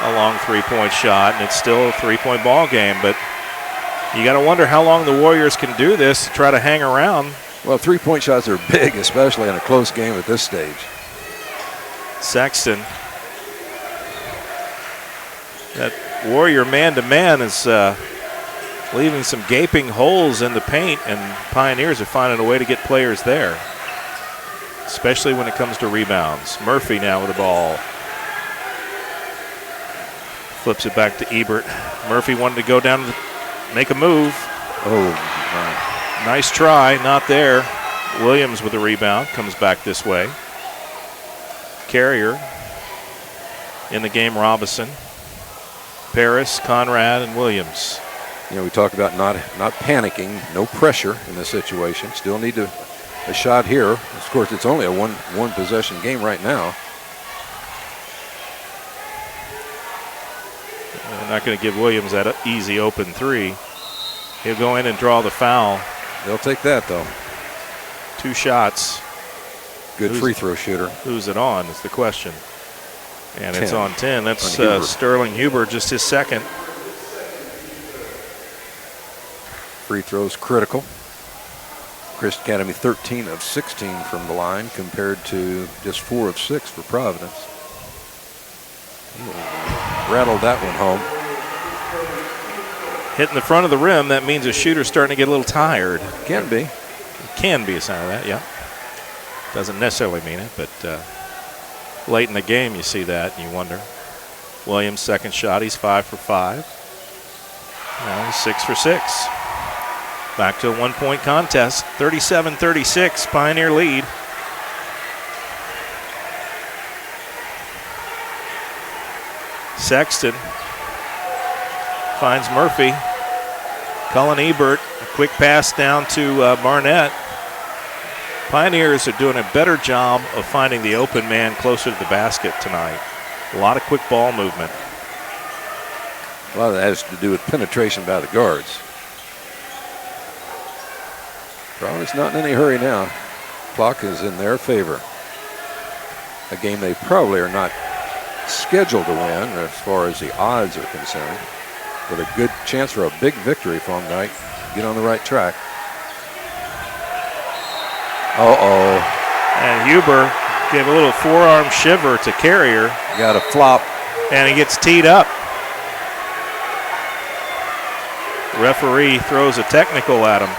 a long 3-point shot, and it's still a 3-point ball game. But you got to wonder how long the Warriors can do this to try to hang around.
Well, 3-point shots are big, especially in a close game at this stage.
Sexton. That Warrior man-to-man is leaving some gaping holes in the paint, and Pioneers are finding a way to get players there, especially when it comes to rebounds. Murphy now with the ball. Flips it back to Ebert. Murphy wanted to go down, make a move.
Oh,
nice try, not there. Williams with the rebound, comes back this way. Carrier in the game, Robinson, Paris, Conrad, and Williams.
You know, we talk about not panicking, no pressure in this situation. Still need a shot here. Of course, it's only a one possession game right now.
I'm not going to give Williams that easy open three. He'll go in and draw the foul.
They'll take that, though.
2 shots.
Good free throw shooter.
Who's it on is the question. And 10. It's on 10. That's
on
Sterling Huber, just his second.
Free throws critical. Christ Academy 13 of 16 from the line compared to just 4 of 6 for Providence. Rattled that one home.
Hitting the front of the rim, that means a shooter's starting to get a little tired.
Can be.
Can be a sign of that, yeah. Doesn't necessarily mean it, but late in the game you see that and you wonder. Williams' second shot, he's 5 for 5. Now he's 6 for 6. Back to a 1-point contest, 37-36, Pioneer lead. Sexton finds Murphy. Cullen Ebert, a quick pass down to Barnett. Pioneers are doing a better job of finding the open man closer to the basket tonight. A lot of quick ball movement.
A lot of that has to do with penetration by the guards. Providence not in any hurry now. Clock is in their favor. A game they probably are not scheduled to win as far as the odds are concerned. But a good chance for a big victory for them tonight. Get on the right track. Uh-oh.
And Huber gave a little forearm shiver to Carrier.
Got a flop.
And he gets teed up. The referee throws a technical at him.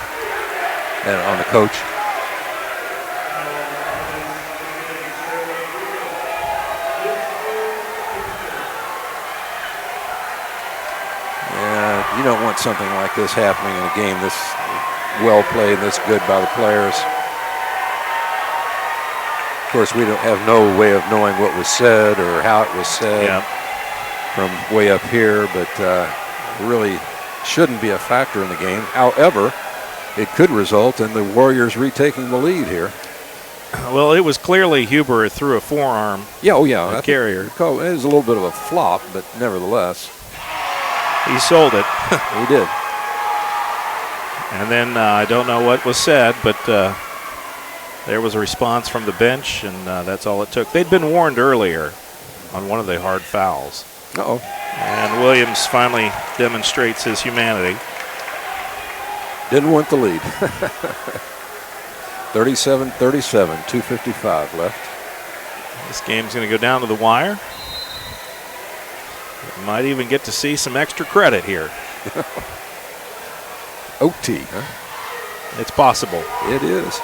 And on the coach. Yeah, you don't want something like this happening in a game this well played and this good by the players. Of course, we don't have no way of knowing what was said or how it was said from way up here, but really shouldn't be a factor in the game. However, it could result in the Warriors retaking the lead here.
Well, it was clearly Huber threw a forearm.
Yeah, oh yeah.
Carrier.
It was a little bit of a flop, but nevertheless.
He sold it.
He did.
And then I don't know what was said, but there was a response from the bench, and that's all it took. They'd been warned earlier on one of the hard fouls.
Uh-oh.
And Williams finally demonstrates his humanity.
Didn't want the lead. 37-37, 2:55 left.
This game's going to go down to the wire. Might even get to see some extra credit here.
OT, huh?
It's possible.
It is.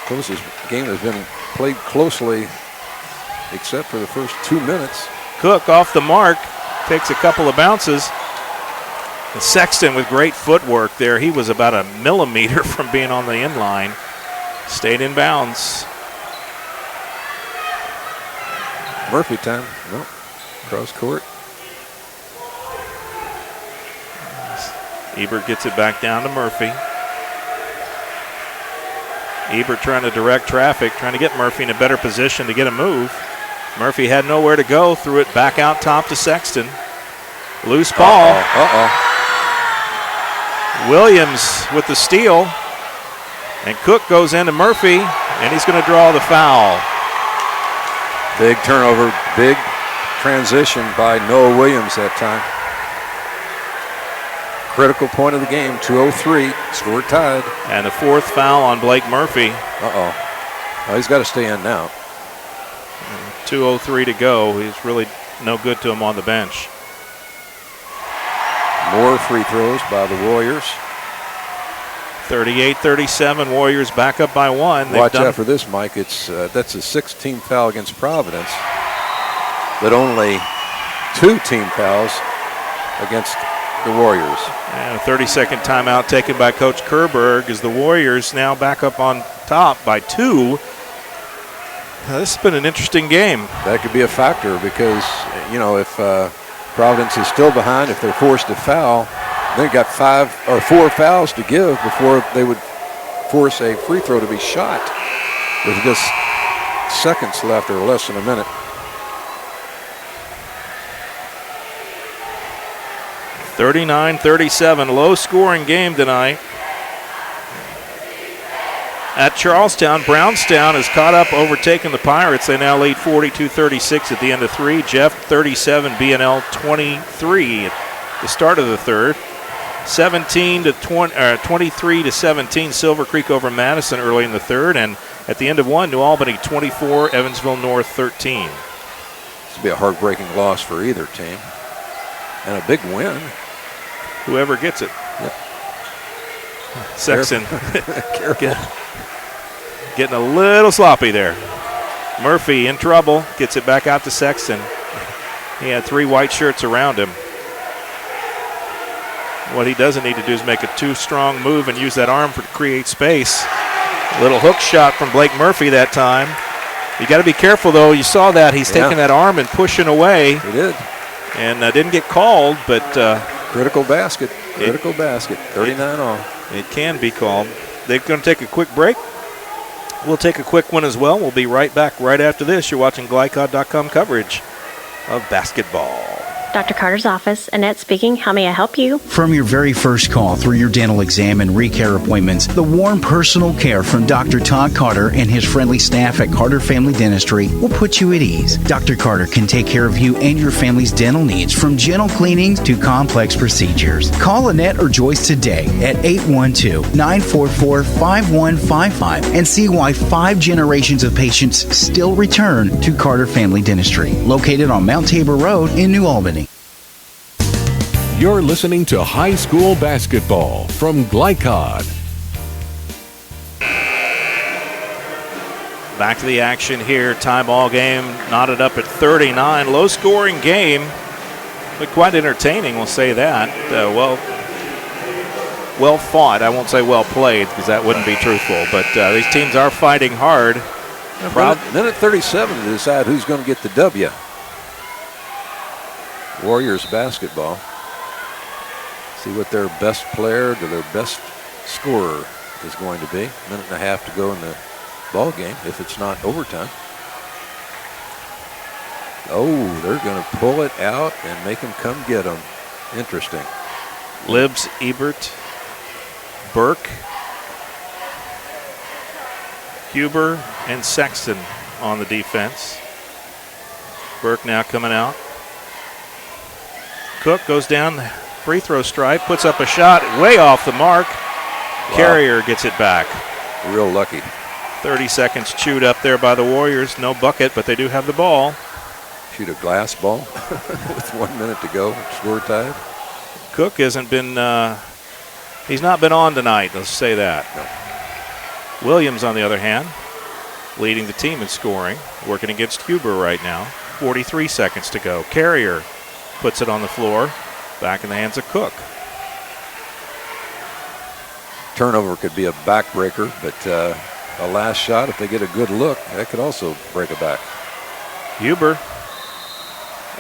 Closest game has been played closely except for the first 2 minutes.
Cook off the mark, takes a couple of bounces. And Sexton with great footwork there. He was about a millimeter from being on the end line. Stayed in bounds.
Murphy time. No. Cross court.
Ebert gets it back down to Murphy. Ebert trying to direct traffic, trying to get Murphy in a better position to get a move. Murphy had nowhere to go, threw it back out top to Sexton. Loose ball. Williams with the steal. And Cook goes into Murphy, and he's going to draw the foul.
Big turnover, big transition by Noah Williams that time. Critical point of the game, 2:03, score tied.
And the fourth foul on Blake Murphy.
Well, he's got to stay in now.
2:03 to go. He's really no good to him on the bench.
More free throws by the Warriors.
38-37, Warriors back up by one.
Watch out for this, Mike. It's that's a 6-team foul against Providence, but only 2 team fouls against the Warriors.
And a 30-second timeout taken by Coach Kerberg as the Warriors now back up on top by 2. This has been an interesting game.
That could be a factor because, if Providence is still behind, if they're forced to foul, they've got 5 or 4 fouls to give before they would force a free throw to be shot. With just seconds left or less than a minute.
(39-37), low-scoring game tonight. At Charlestown, Brownstown has caught up, overtaken the Pirates. They now lead 42-36 at the end of 3. Jeff 37, BNL 23 at the start of the third. 23-17, Silver Creek over Madison early in the third. And at the end of 1, New Albany 24, Evansville North 13.
This will be a heartbreaking loss for either team. And a big win.
Whoever gets it.
Yep.
Sexton.
Careful.
Getting a little sloppy there. Murphy in trouble. Gets it back out to Sexton. He had 3 white shirts around him. What he doesn't need to do is make a too strong move and use that arm to create space. A little hook shot from Blake Murphy that time. You got to be careful, though. You saw that. He's taking that arm and pushing away.
He did.
And didn't get called, but...
critical basket. 39 all.
It can be called. They're going to take a quick break. We'll take a quick one as well. We'll be right back right after this. You're watching GlyCod.com coverage of basketball.
Dr. Carter's office, Annette speaking. How may I help you?
From your very first call through your dental exam and recare appointments, the warm personal care from Dr. Todd Carter and his friendly staff at Carter Family Dentistry will put you at ease. Dr. Carter can take care of you and your family's dental needs, from gentle cleanings to complex procedures. Call Annette or Joyce today at 812-944-5155 and see why 5 generations of patients still return to Carter Family Dentistry, located on Mount Tabor Road in New Albany.
You're listening to high school basketball from GlyCod.
Back to the action here. Tie ball game knotted up at 39. Low scoring game, but quite entertaining, we'll say that. Well fought. I won't say well played because that wouldn't be truthful, but these teams are fighting hard.
Minute 37 to decide who's going to get the W. Warriors basketball. See what their best player to their best scorer is going to be. Minute and a half to go in the ball game if it's not overtime. Oh, they're going to pull it out and make them come get them. Interesting.
Libbs, Ebert, Burke, Huber, and Sexton on the defense. Burke now coming out. Cook goes down the free throw stripe, puts up a shot way off the mark. Wow. Carrier gets it back.
Real lucky.
30 seconds chewed up there by the Warriors. No bucket, but they do have the ball.
Shoot a glass ball with 1 minute to go. Score tied.
Cook hasn't been, he's not been on tonight, let's say that.
No.
Williams, on the other hand, leading the team in scoring, working against Huber right now. 43 seconds to go. Carrier puts it on the floor, back in the hands of Cook.
Turnover could be a backbreaker, but a last shot, if they get a good look, that could also break a back.
Huber,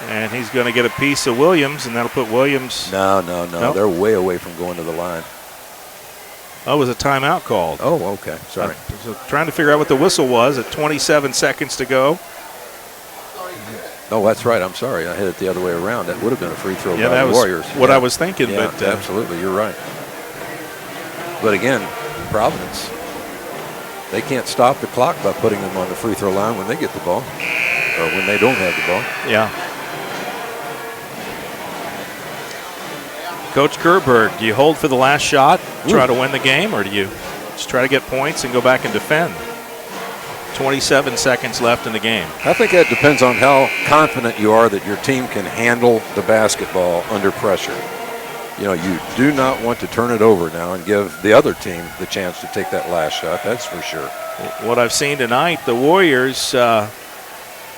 and he's going to get a piece of Williams, and that'll put Williams.
No.
Nope.
They're way away from going to the line.
Oh, it was a timeout called.
Oh, okay. Sorry.
So trying to figure out what the whistle was at 27 seconds to go.
No, that's right. I'm sorry. I had it the other way around. That would have been a free throw by
that
the
was
Warriors.
what I was thinking.
Yeah,
but
absolutely. You're right. But again, Providence, they can't stop the clock by putting them on the free throw line when they get the ball or when they don't have the ball.
Yeah. Coach Kerberg, do you hold for the last shot, try to win the game, or do you just try to get points and go back and defend? 27 seconds left in the game.
I think that depends on how confident you are that your team can handle the basketball under pressure. You know, you do not want to turn it over now and give the other team the chance to take that last shot, that's for sure.
What I've seen tonight, the Warriors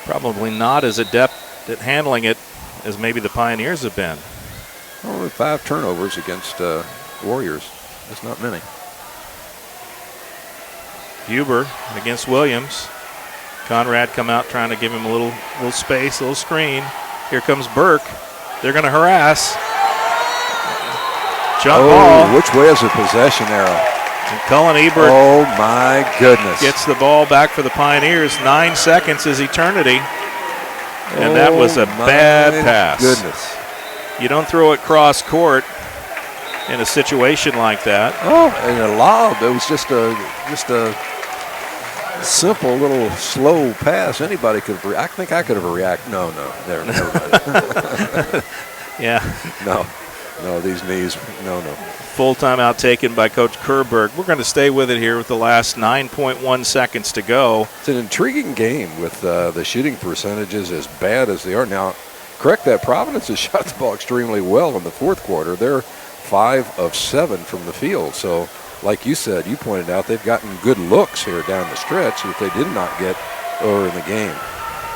probably not as adept at handling it as maybe the Pioneers have been.
Only 5 turnovers against Warriors. That's not many.
Huber against Williams. Conrad come out trying to give him a little space, a little screen. Here comes Burke. They're going to harass. Jump ball.
Which way is the possession arrow?
And Cullen Ebert.
Oh my goodness.
Gets the ball back for the Pioneers. 9 seconds is eternity. And that was a bad pass.
Goodness.
You don't throw it cross court in a situation like that.
Oh, and a lob. It was just a simple little slow pass. Anybody could have. I think I could have reacted. No, never mind.
Yeah.
No, these knees. No.
Full timeout taken by Coach Kerberg. We're going to stay with it here with the last 9.1 seconds to go.
It's an intriguing game with the shooting percentages as bad as they are now. Correct that. Providence has shot the ball extremely well in the fourth quarter. They're 5 of 7 from the field. So, like you said, you pointed out, they've gotten good looks here down the stretch that they did not get earlier in the game.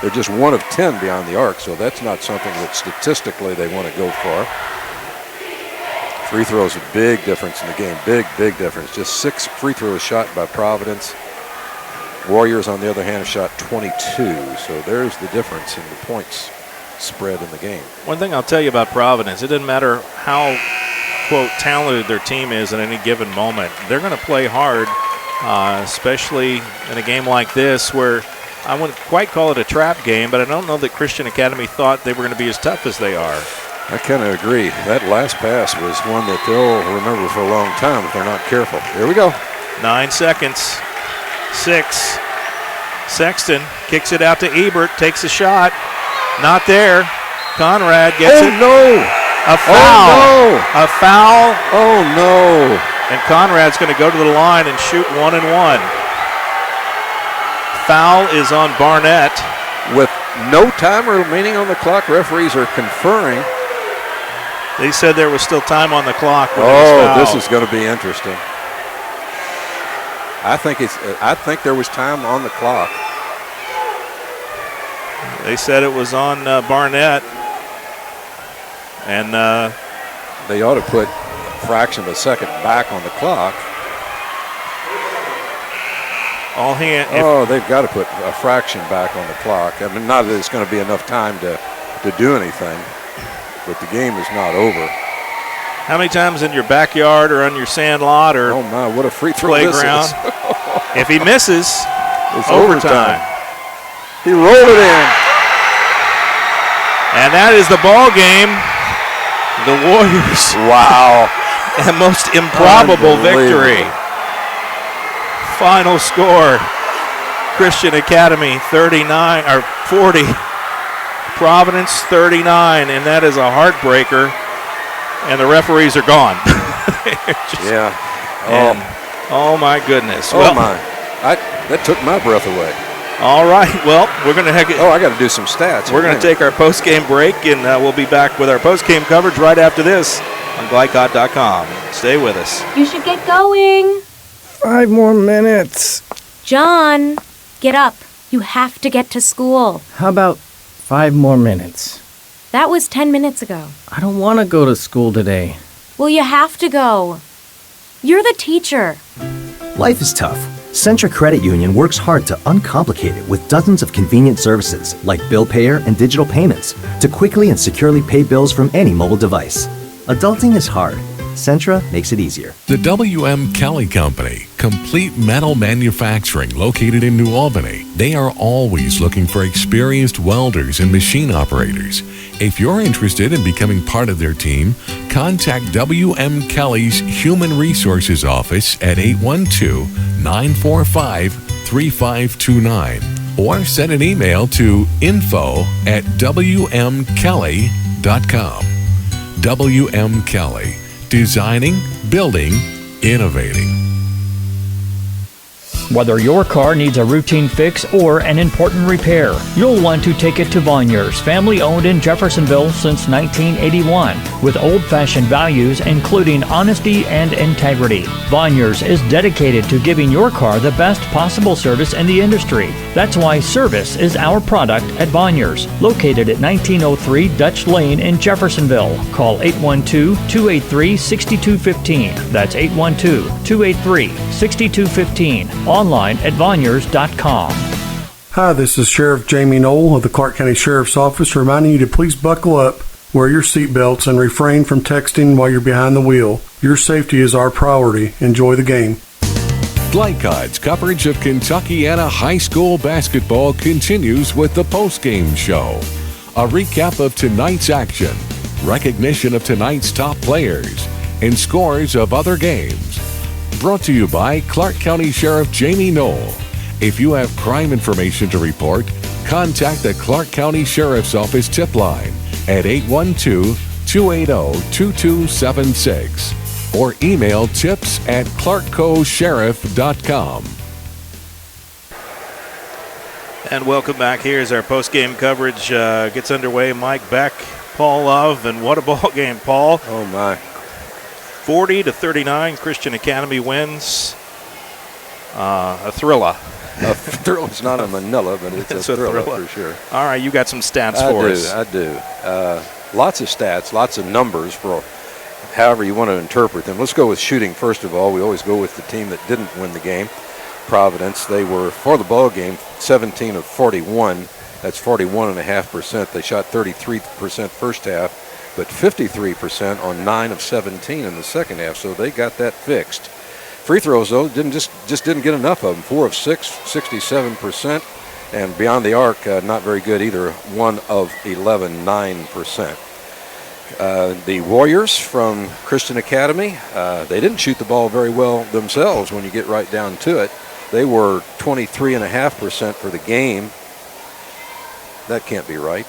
They're just 1 of 10 beyond the arc, so that's not something that statistically they want to go far. Free throws a big difference in the game. Big difference. Just 6 free throws shot by Providence. Warriors, on the other hand, have shot 22. So there's the difference in the points spread in the game.
One thing I'll tell you about Providence, it doesn't matter how, quote, talented their team is at any given moment. They're going to play hard, especially in a game like this where I wouldn't quite call it a trap game, but I don't know that Christian Academy thought they were going to be as tough as they are.
I kind of agree. That last pass was one that they'll remember for a long time if they're not careful. Here we go.
9 seconds. 6. Sexton kicks it out to Ebert, takes a shot. Not there. Conrad gets it.
Oh, no.
A foul.
Oh, no.
A foul.
Oh, no.
And Conrad's going to go to the line and shoot 1-1. Foul is on Barnett.
With no time remaining on the clock, referees are conferring.
They said there was still time on the clock.
This is going to be interesting. I think there was time on the clock.
They said it was on Barnett. And
they ought to put a fraction of a second back on the clock. They've got to put a fraction back on the clock. I mean, not that it's going to be enough time to do anything, but the game is not over.
How many times in your backyard or on your sand lot or
what a free throw
playground? If he misses,
it's
overtime.
He rolled it in.
And that is the ball game. The Warriors.
Wow.
A most improbable victory. Final score, Christian Academy 40, Providence 39, and that is a heartbreaker. And the referees are gone. Oh my goodness.
That took my breath away.
All right. Well, we're going to
I got to do some stats.
We're going to take our post-game break, and we'll be back with our post-game coverage right after this on glycod.com. Stay with us.
You should get going.
5 more minutes.
John. Get up. You have to get to school.
How about 5 more minutes?
That was 10 minutes ago.
I don't want to go to school today.
Well, you have to go. You're the teacher.
Life is tough. Centra Credit Union works hard to uncomplicate it with dozens of convenient services like bill payer and digital payments to quickly and securely pay bills from any mobile device. Adulting is hard. Centra makes it easier.
The W.M. Kelly Company, complete metal manufacturing located in New Albany. They are always looking for experienced welders and machine operators. If you're interested in becoming part of their team, contact W.M. Kelly's Human Resources Office at 812-945-3529 or send an email to info@wmkelly.com. W.M. Kelly. Designing, building, innovating.
Whether your car needs a routine fix or an important repair, you'll want to take it to Vonyers, family owned in Jeffersonville since 1981, with old-fashioned values including honesty and integrity. Vonyers is dedicated to giving your car the best possible service in the industry. That's why service is our product at Vonyers, located at 1903 Dutch Lane in Jeffersonville. Call 812-283-6215. That's 812-283-6215. Online at Vonyers.com.
Hi, this is Sheriff Jamie Knoll of the Clark County Sheriff's Office reminding you to please buckle up, wear your seatbelts, and refrain from texting while you're behind the wheel. Your safety is our priority. Enjoy the game.
Glycod's coverage of Kentuckiana high school basketball continues with the postgame show. A recap of tonight's action, recognition of tonight's top players, and scores of other games. Brought to you by Clark County Sheriff Jamie Knoll. If you have crime information to report, contact the Clark County Sheriff's Office tip line at 812-280-2276 or email tips@clarkcosheriff.com.
And welcome back. Here's our post-game coverage. Gets underway. Mike Beck, Paul Love, and what a ball game, Paul.
Oh, my.
40-39, Christian Academy wins. A thriller.
A thriller. It's not a Manila, but it's a thriller for sure.
All right, you got some stats for us.
I do. Lots of stats, lots of numbers for however you want to interpret them. Let's go with shooting first of all. We always go with the team that didn't win the game, Providence. They were, for the ball game, 17 of 41. That's 41.5%. They shot 33% first half, but 53% on 9 of 17 in the second half, so they got that fixed. Free throws, though, just didn't get enough of them. 4 of 6, 67%, and beyond the arc, not very good either. 1 of 11, 9%. The Warriors from Christian Academy, they didn't shoot the ball very well themselves when you get right down to it. They were 23.5% for the game. That can't be right.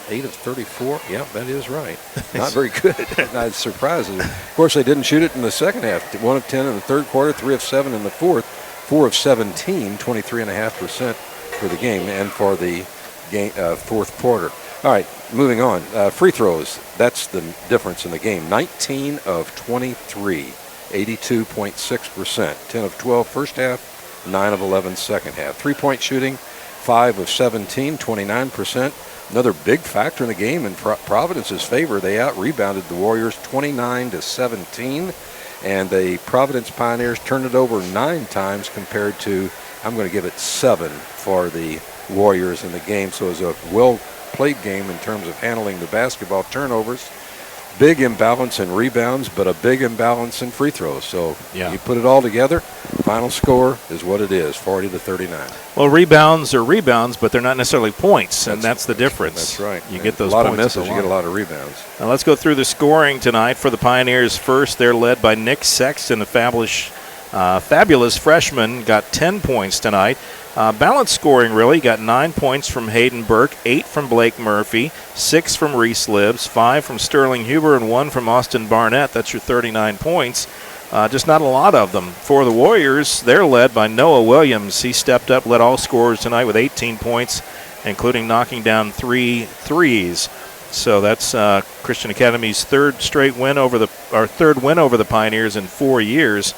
8 of 34. Yeah, that is right. Not very good. That's surprising. Of course, they didn't shoot it in the second half. 1 of 10 in the third quarter, 3 of 7 in the fourth, 4 of 17, 23.5% for the game and for the game, fourth quarter. All right, moving on. Free throws, that's the difference in the game. 19 of 23, 82.6%. 10 of 12 first half, 9 of 11 second half. Three-point shooting, 5 of 17, 29%. Another big factor in the game in Providence's favor. They out-rebounded the Warriors 29-17, and the Providence Pioneers turned it over 9 times compared to, I'm going to give it 7 for the Warriors in the game. So it was a well-played game in terms of handling the basketball turnovers. Big imbalance in rebounds, but a big imbalance in free throws. So you put it all together, final score is what it is, 40-39.
Well, rebounds are rebounds, but they're not necessarily points, and that's the difference.
That's right.
You get those
a lot
points
of misses, you get a lot of rebounds.
Now let's go through the scoring tonight for the Pioneers. First, they're led by Nick Sexton, a fabulous freshman, got 10 points tonight. Balanced scoring, really. Got 9 points from Hayden Burke, 8 from Blake Murphy, 6 from Reese Libbs, 5 from Sterling Huber, and 1 from Austin Barnett. That's your 39 points. Just not a lot of them. For the Warriors, they're led by Noah Williams. He stepped up, led all scorers tonight with 18 points, including knocking down 3 threes. So that's Christian Academy's third win over the Pioneers in 4 years.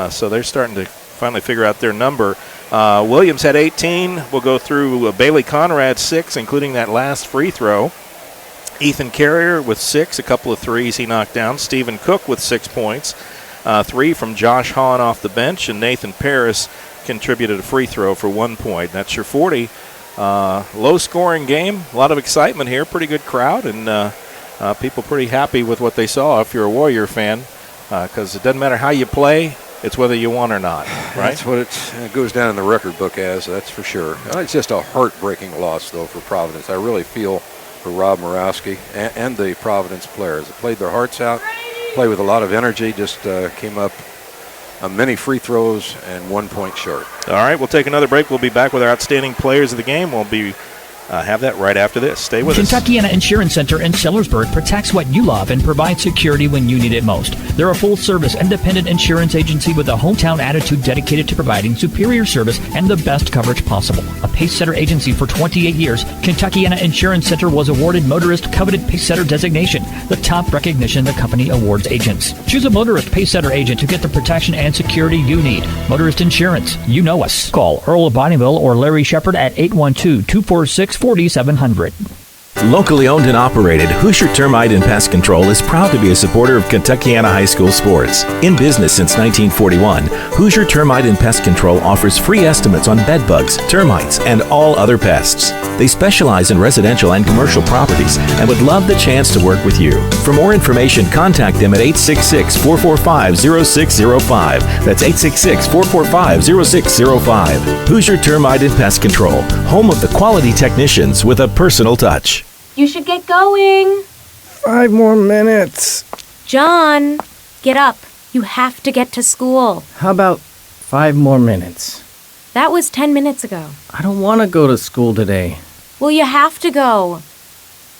So they're starting to finally figure out their number. Williams had 18. We'll go through Bailey Conrad, 6, including that last free throw. Ethan Carrier with 6, a couple of threes he knocked down. Stephen Cook with 6 points. 3 from Josh Hahn off the bench, and Nathan Paris contributed a free throw for 1 point. That's your 40. Low-scoring game, a lot of excitement here, pretty good crowd, and people pretty happy with what they saw if you're a Warrior fan, because it doesn't matter how you play, it's whether you won or not, right?
That's what it goes down in the record book as, that's for sure. It's just a heartbreaking loss, though, for Providence. I really feel for Rob Moravsky and the Providence players. They played their hearts out, played with a lot of energy, just came up many free throws and 1 point short.
All right, we'll take another break. We'll be back with our outstanding players of the game. We'll be have that right after this. Stay with us.
Kentuckiana Insurance Center in Sellersburg protects what you love and provides security when you need it most. They're a full-service independent insurance agency with a hometown attitude dedicated to providing superior service and the best coverage possible. A Pacesetter agency for 28 years, Kentuckiana Insurance Center was awarded Motorist Coveted Pacesetter designation, the top recognition the company awards agents. Choose a Motorist Pacesetter agent to get the protection and security you need. Motorist Insurance, you know us. Call Earl of Bonneville or Larry Shepard at 812-246-4700.
Locally owned and operated, Hoosier Termite and Pest Control is proud to be a supporter of Kentuckiana High School sports. In business since 1941, Hoosier Termite and Pest Control offers free estimates on bed bugs, termites, and all other pests. They specialize in residential and commercial properties and would love the chance to work with you. For more information, contact them at 866-445-0605. That's 866-445-0605. Hoosier Termite and Pest Control, home of the quality technicians with a personal touch.
You should get going.
5 more minutes.
John, get up. You have to get to school.
How about 5 more minutes?
That was 10 minutes ago.
I don't want to go to school today.
Well, you have to go.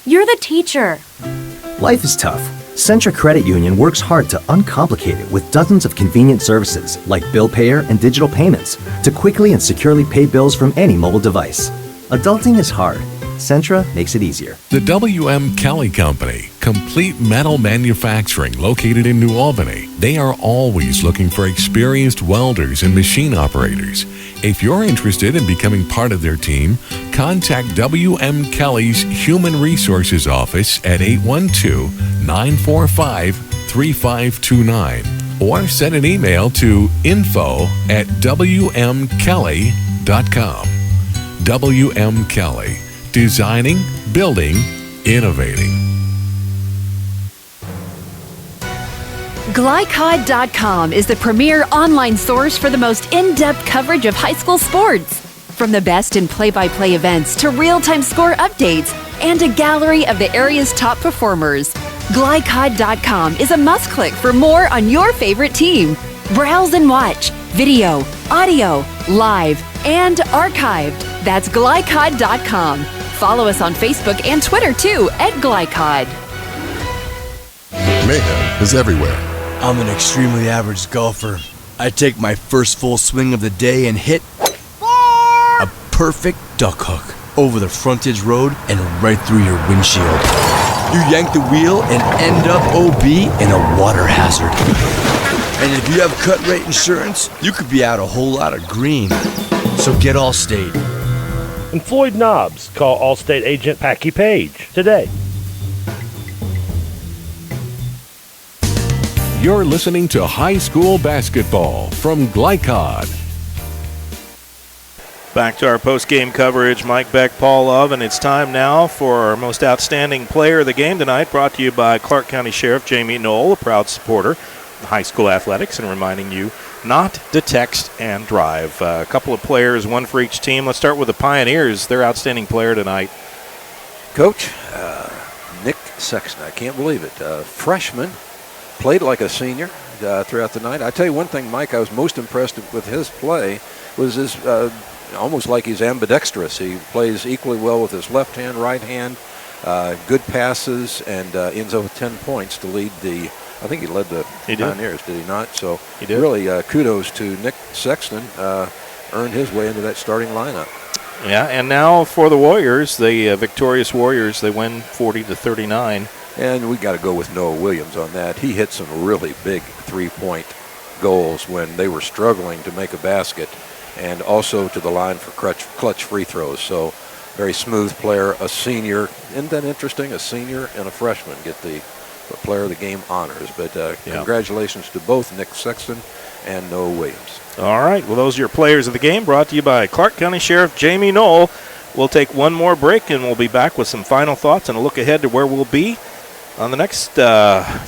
You're the teacher.
Life is tough. Centra Credit Union works hard to uncomplicate it with dozens of convenient services like bill payer and digital payments to quickly and securely pay bills from any mobile device. Adulting is hard. Centra makes it easier.
The W.M. Kelly Company, complete metal manufacturing located in New Albany. They are always looking for experienced welders and machine operators. If you're interested in becoming part of their team, contact W.M. Kelly's Human Resources Office at 812-945-3529 or send an email to info@wmkelly.com. W.M. Kelly. Designing, building, innovating.
Glycod.com is the premier online source for the most in-depth coverage of high school sports. From the best in play-by-play events to real-time score updates and a gallery of the area's top performers, Glycod.com is a must-click for more on your favorite team. Browse and watch video, audio, live, and archived. That's Glycod.com. Follow us on Facebook and Twitter, too, at Glycod.
Mayhem is everywhere.
I'm an extremely average golfer. I take my first full swing of the day and hit a perfect duck hook over the frontage road and right through your windshield. You yank the wheel and end up OB in a water hazard. And if you have cut rate insurance, you could be out a whole lot of green. So get Allstate.
And Floyd Knobs, call Allstate agent Packy Page today.
You're listening to High School Basketball from Glycod.
Back to our post-game coverage. Mike Beck, Paul Love, and it's time now for our most outstanding player of the game tonight, brought to you by Clark County Sheriff Jamie Knoll, a proud supporter of high school athletics, and reminding you not to text and drive. A couple of players, one for each team. Let's start with the Pioneers, their outstanding player tonight.
Coach, Nick Sexton, I can't believe it. Freshman, played like a senior throughout the night. I tell you one thing, Mike, I was most impressed with his play was his almost like he's ambidextrous. He plays equally well with his left hand, right hand, good passes, and ends up with 10 points to lead the, I think he led the Pioneers, did he not? So
he did.
Really kudos to Nick Sexton, earned his way into that starting lineup.
Yeah, and now for the Warriors, the victorious Warriors, they win 40-39.
And we got to go with Noah Williams on that. He hit some really big three-point goals when they were struggling to make a basket. and also to the line for clutch free throws. So very smooth player, a senior. Isn't that interesting? A senior and a freshman get the player of the game honors. But congratulations to both Nick Sexton and Noah Williams.
All right. Well, those are your players of the game, brought to you by Clark County Sheriff Jamie Knoll. We'll take one more break, and we'll be back with some final thoughts and a look ahead to where we'll be on the next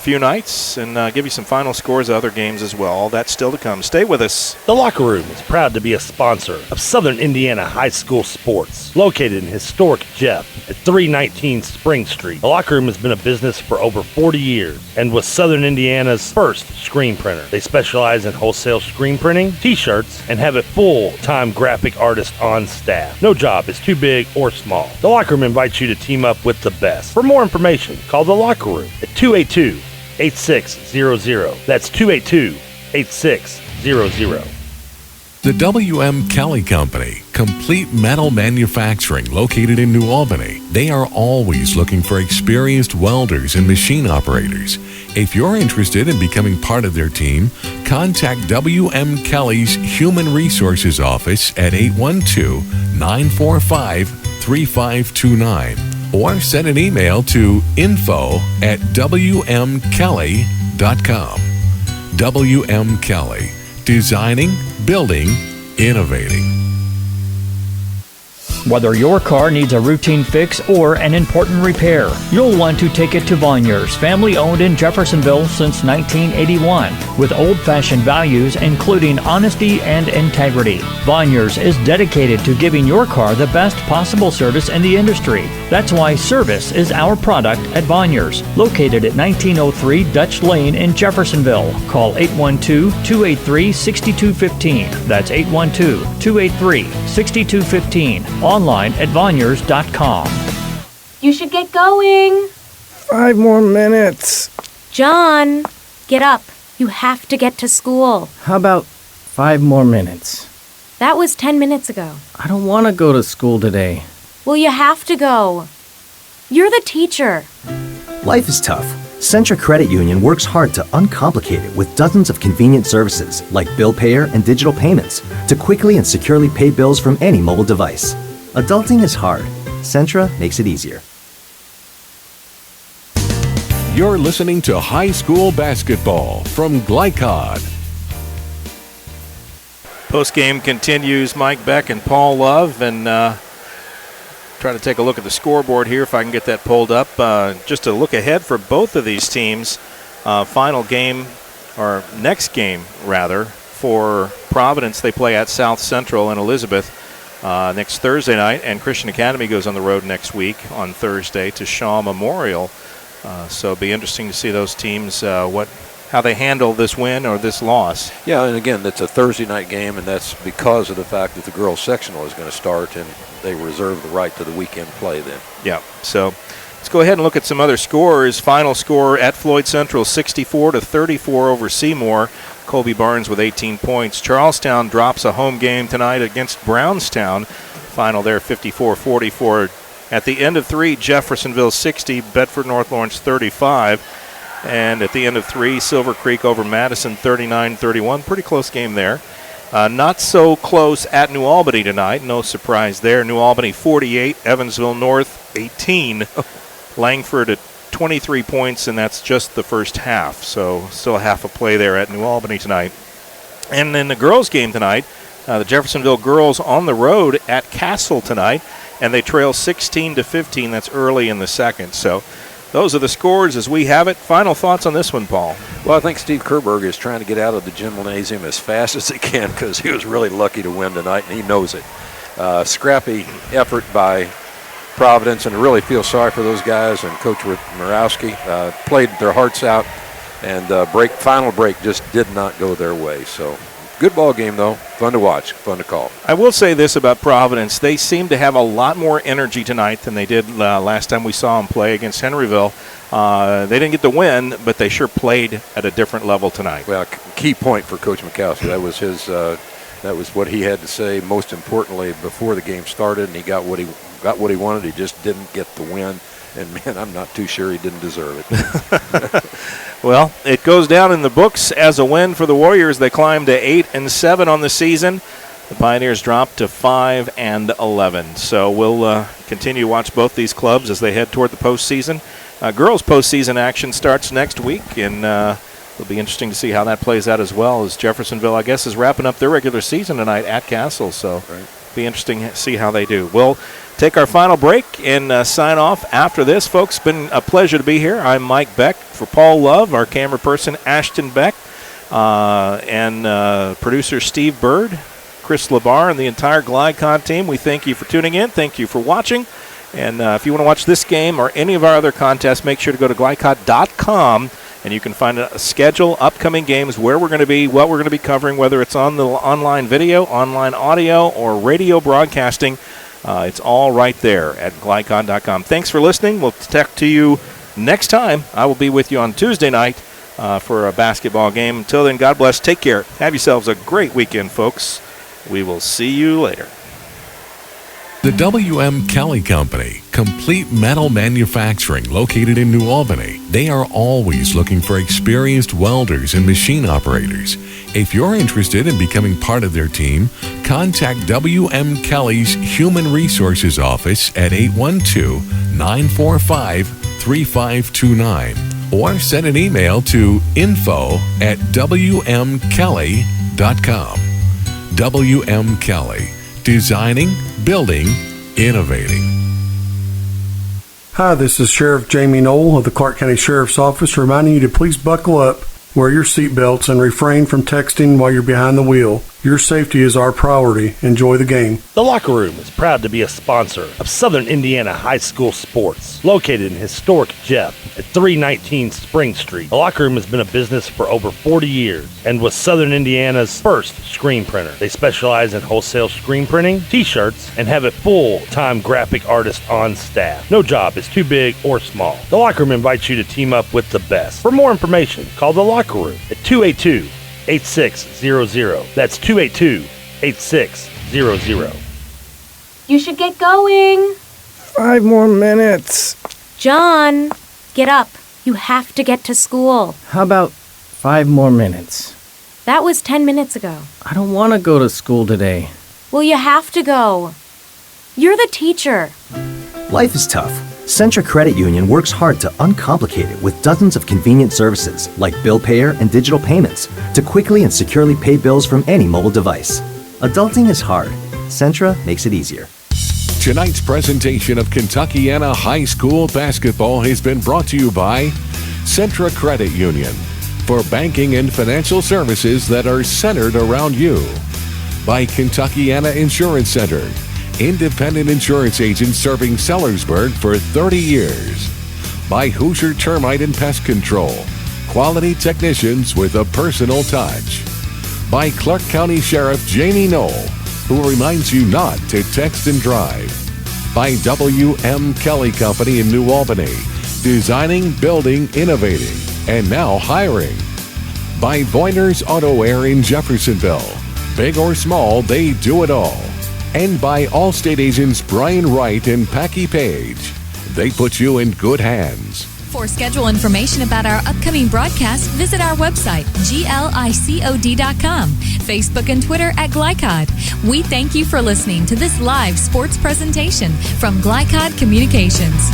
few nights, and give you some final scores of other games as well. All that's still to come. Stay with us.
The Locker Room is proud to be a sponsor of Southern Indiana High School Sports, located in historic Jeff at 319 Spring Street. The Locker Room has been a business for over 40 years and was Southern Indiana's first screen printer. They specialize in wholesale screen printing, t-shirts, and have a full-time graphic artist on staff. No job is too big or small. The Locker Room invites you to team up with the best. For more information, call The Locker Room at 282-8600. That's 282-8600.
The W.M. Kelly Company, complete metal manufacturing located in New Albany. They are always looking for experienced welders and machine operators. If you're interested in becoming part of their team, contact W.M. Kelly's Human Resources Office at 812-945-3529 or send an email to info@wmkelly.com. W.M. Kelly. Designing, building, innovating.
Whether your car needs a routine fix or an important repair, you'll want to take it to Vonyers, family-owned in Jeffersonville since 1981, with old-fashioned values including honesty and integrity. Vonyers is dedicated to giving your car the best possible service in the industry. That's why service is our product at Vonyers, located at 1903 Dutch Lane in Jeffersonville. Call 812-283-6215. That's 812-283-6215. Online at Vonyers.com.
You should get going.
5 more minutes.
John, get up. You have to get to school.
How about 5 more minutes?
That was 10 minutes ago.
I don't want to go to school today.
Well, you have to go. You're the teacher.
Life is tough. Centra Credit Union works hard to uncomplicate it with dozens of convenient services like bill payer and digital payments to quickly and securely pay bills from any mobile device. Adulting is hard. Centra makes it easier.
You're listening to High School Basketball from Glycod.
Postgame continues. Mike Beck and Paul Love, and try to take a look at the scoreboard here if I can get that pulled up. Just a look ahead for both of these teams. Final game, or next game rather, for Providence. They play at South Central in Elizabeth next Thursday night, and Christian Academy goes on the road next week on Thursday to Shaw Memorial. So it'll be interesting to see those teams, how they handle this win or this loss.
Yeah, and again, that's a Thursday night game, and that's because of the fact that the girls' sectional is going to start, and they reserve the right to the weekend play then.
Yeah, so let's go ahead and look at some other scores. Final score at Floyd Central, 64-34 over Seymour. Colby Barnes with 18 points. Charlestown drops a home game tonight against Brownstown. Final there, 54-44. At the end of 3, Jeffersonville 60, Bedford North Lawrence 35. And at the end of 3, Silver Creek over Madison 39-31. Pretty close game there. Not so close at New Albany tonight. No surprise there. New Albany 48, Evansville North 18. Langford at 23 points, and that's just the first half. So still half a play there at New Albany tonight. And in the girls' game tonight, the Jeffersonville girls on the road at Castle tonight, and they trail 16-15. That's early in the second. So those are the scores as we have it. Final thoughts on this one, Paul?
Well, I think Steve Kerberg is trying to get out of the gymnasium as fast as he can because he was really lucky to win tonight, and he knows it. Scrappy effort by Providence, and I really feel sorry for those guys, and Coach Moravsky played their hearts out, and final break just did not go their way. So good ball game, though. Fun to watch, fun to call.
I will say this about Providence. They seem to have a lot more energy tonight than they did last time we saw them play against Henryville. They didn't get the win, but they sure played at a different level tonight.
Well, key point for Coach McAllister. That was his. That was what he had to say. Most importantly, before the game started, and he got what he wanted. He just didn't get the win. And, man, I'm not too sure he didn't deserve it.
Well, it goes down in the books as a win for the Warriors. They climbed to 8-7 on the season. The Pioneers dropped to 5-11. So we'll continue to watch both these clubs as they head toward the postseason. Girls postseason action starts next week, and it'll be interesting to see how that plays out as well, as Jeffersonville, I guess, is wrapping up their regular season tonight at Castle. So be interesting to see how they do. We'll take our final break and sign off after this. Folks, it's been a pleasure to be here. I'm Mike Beck. For Paul Love, our camera person, Ashton Beck, and producer Steve Bird, Chris Labar, and the entire GlideCon team, we thank you for tuning in. Thank you for watching. And if you want to watch this game or any of our other contests, make sure to go to GlideCon.com, and you can find a schedule, upcoming games, where we're going to be, what we're going to be covering, whether it's on the online video, online audio, or radio broadcasting. It's all right there at GlideCon.com. Thanks for listening. We'll talk to you next time. I will be with you on Tuesday night for a basketball game. Until then, God bless. Take care. Have yourselves a great weekend, folks. We will see you later.
The W.M. Kelly Company, complete metal manufacturing located in New Albany. They are always looking for experienced welders and machine operators. If you're interested in becoming part of their team, contact W.M. Kelly's Human Resources Office at 812-945-3529 or send an email to info@wmkelly.com. W.M. Kelly, designing, building, innovating.
Hi, this is Sheriff Jamie Knoll of the Clark County Sheriff's Office reminding you to please buckle up, wear your seatbelts, and refrain from texting while you're behind the wheel. Your safety is our priority. Enjoy the game.
The Locker Room is proud to be a sponsor of Southern Indiana High School Sports, located in historic Jeff at 319 Spring Street. The Locker Room has been a business for over 40 years and was Southern Indiana's first screen printer. They specialize in wholesale screen printing, t-shirts, and have a full-time graphic artist on staff. No job is too big or small. The Locker Room invites you to team up with the best. For more information, call The Locker Room at 282-8600. That's 282-8600.
You should get going.
5 more minutes.
John, get up. You have to get to school.
How about 5 more minutes?
That was 10 minutes ago.
I don't want to go to school today.
Well, you have to go. You're the teacher.
Life is tough. Centra Credit Union works hard to uncomplicate it with dozens of convenient services like bill payer and digital payments to quickly and securely pay bills from any mobile device. Adulting is hard. Centra makes it easier.
Tonight's presentation of Kentuckiana High School basketball has been brought to you by Centra Credit Union for banking and financial services that are centered around you. By Kentuckiana Insurance Center, independent insurance agents serving Sellersburg for 30 years. By Hoosier Termite and Pest Control, quality technicians with a personal touch. By Clark County Sheriff Jamie Knoll, who reminds you not to text and drive. By W.M. Kelly Company in New Albany, designing, building, innovating, and now hiring. By Voiner's Auto Air in Jeffersonville. Big or small, they do it all. And by Allstate agents Brian Wright and Packy Page. They put you in good hands.
For schedule information about our upcoming broadcast, visit our website, glicod.com, Facebook and Twitter at GliCod. We thank you for listening to this live sports presentation from GliCod Communications.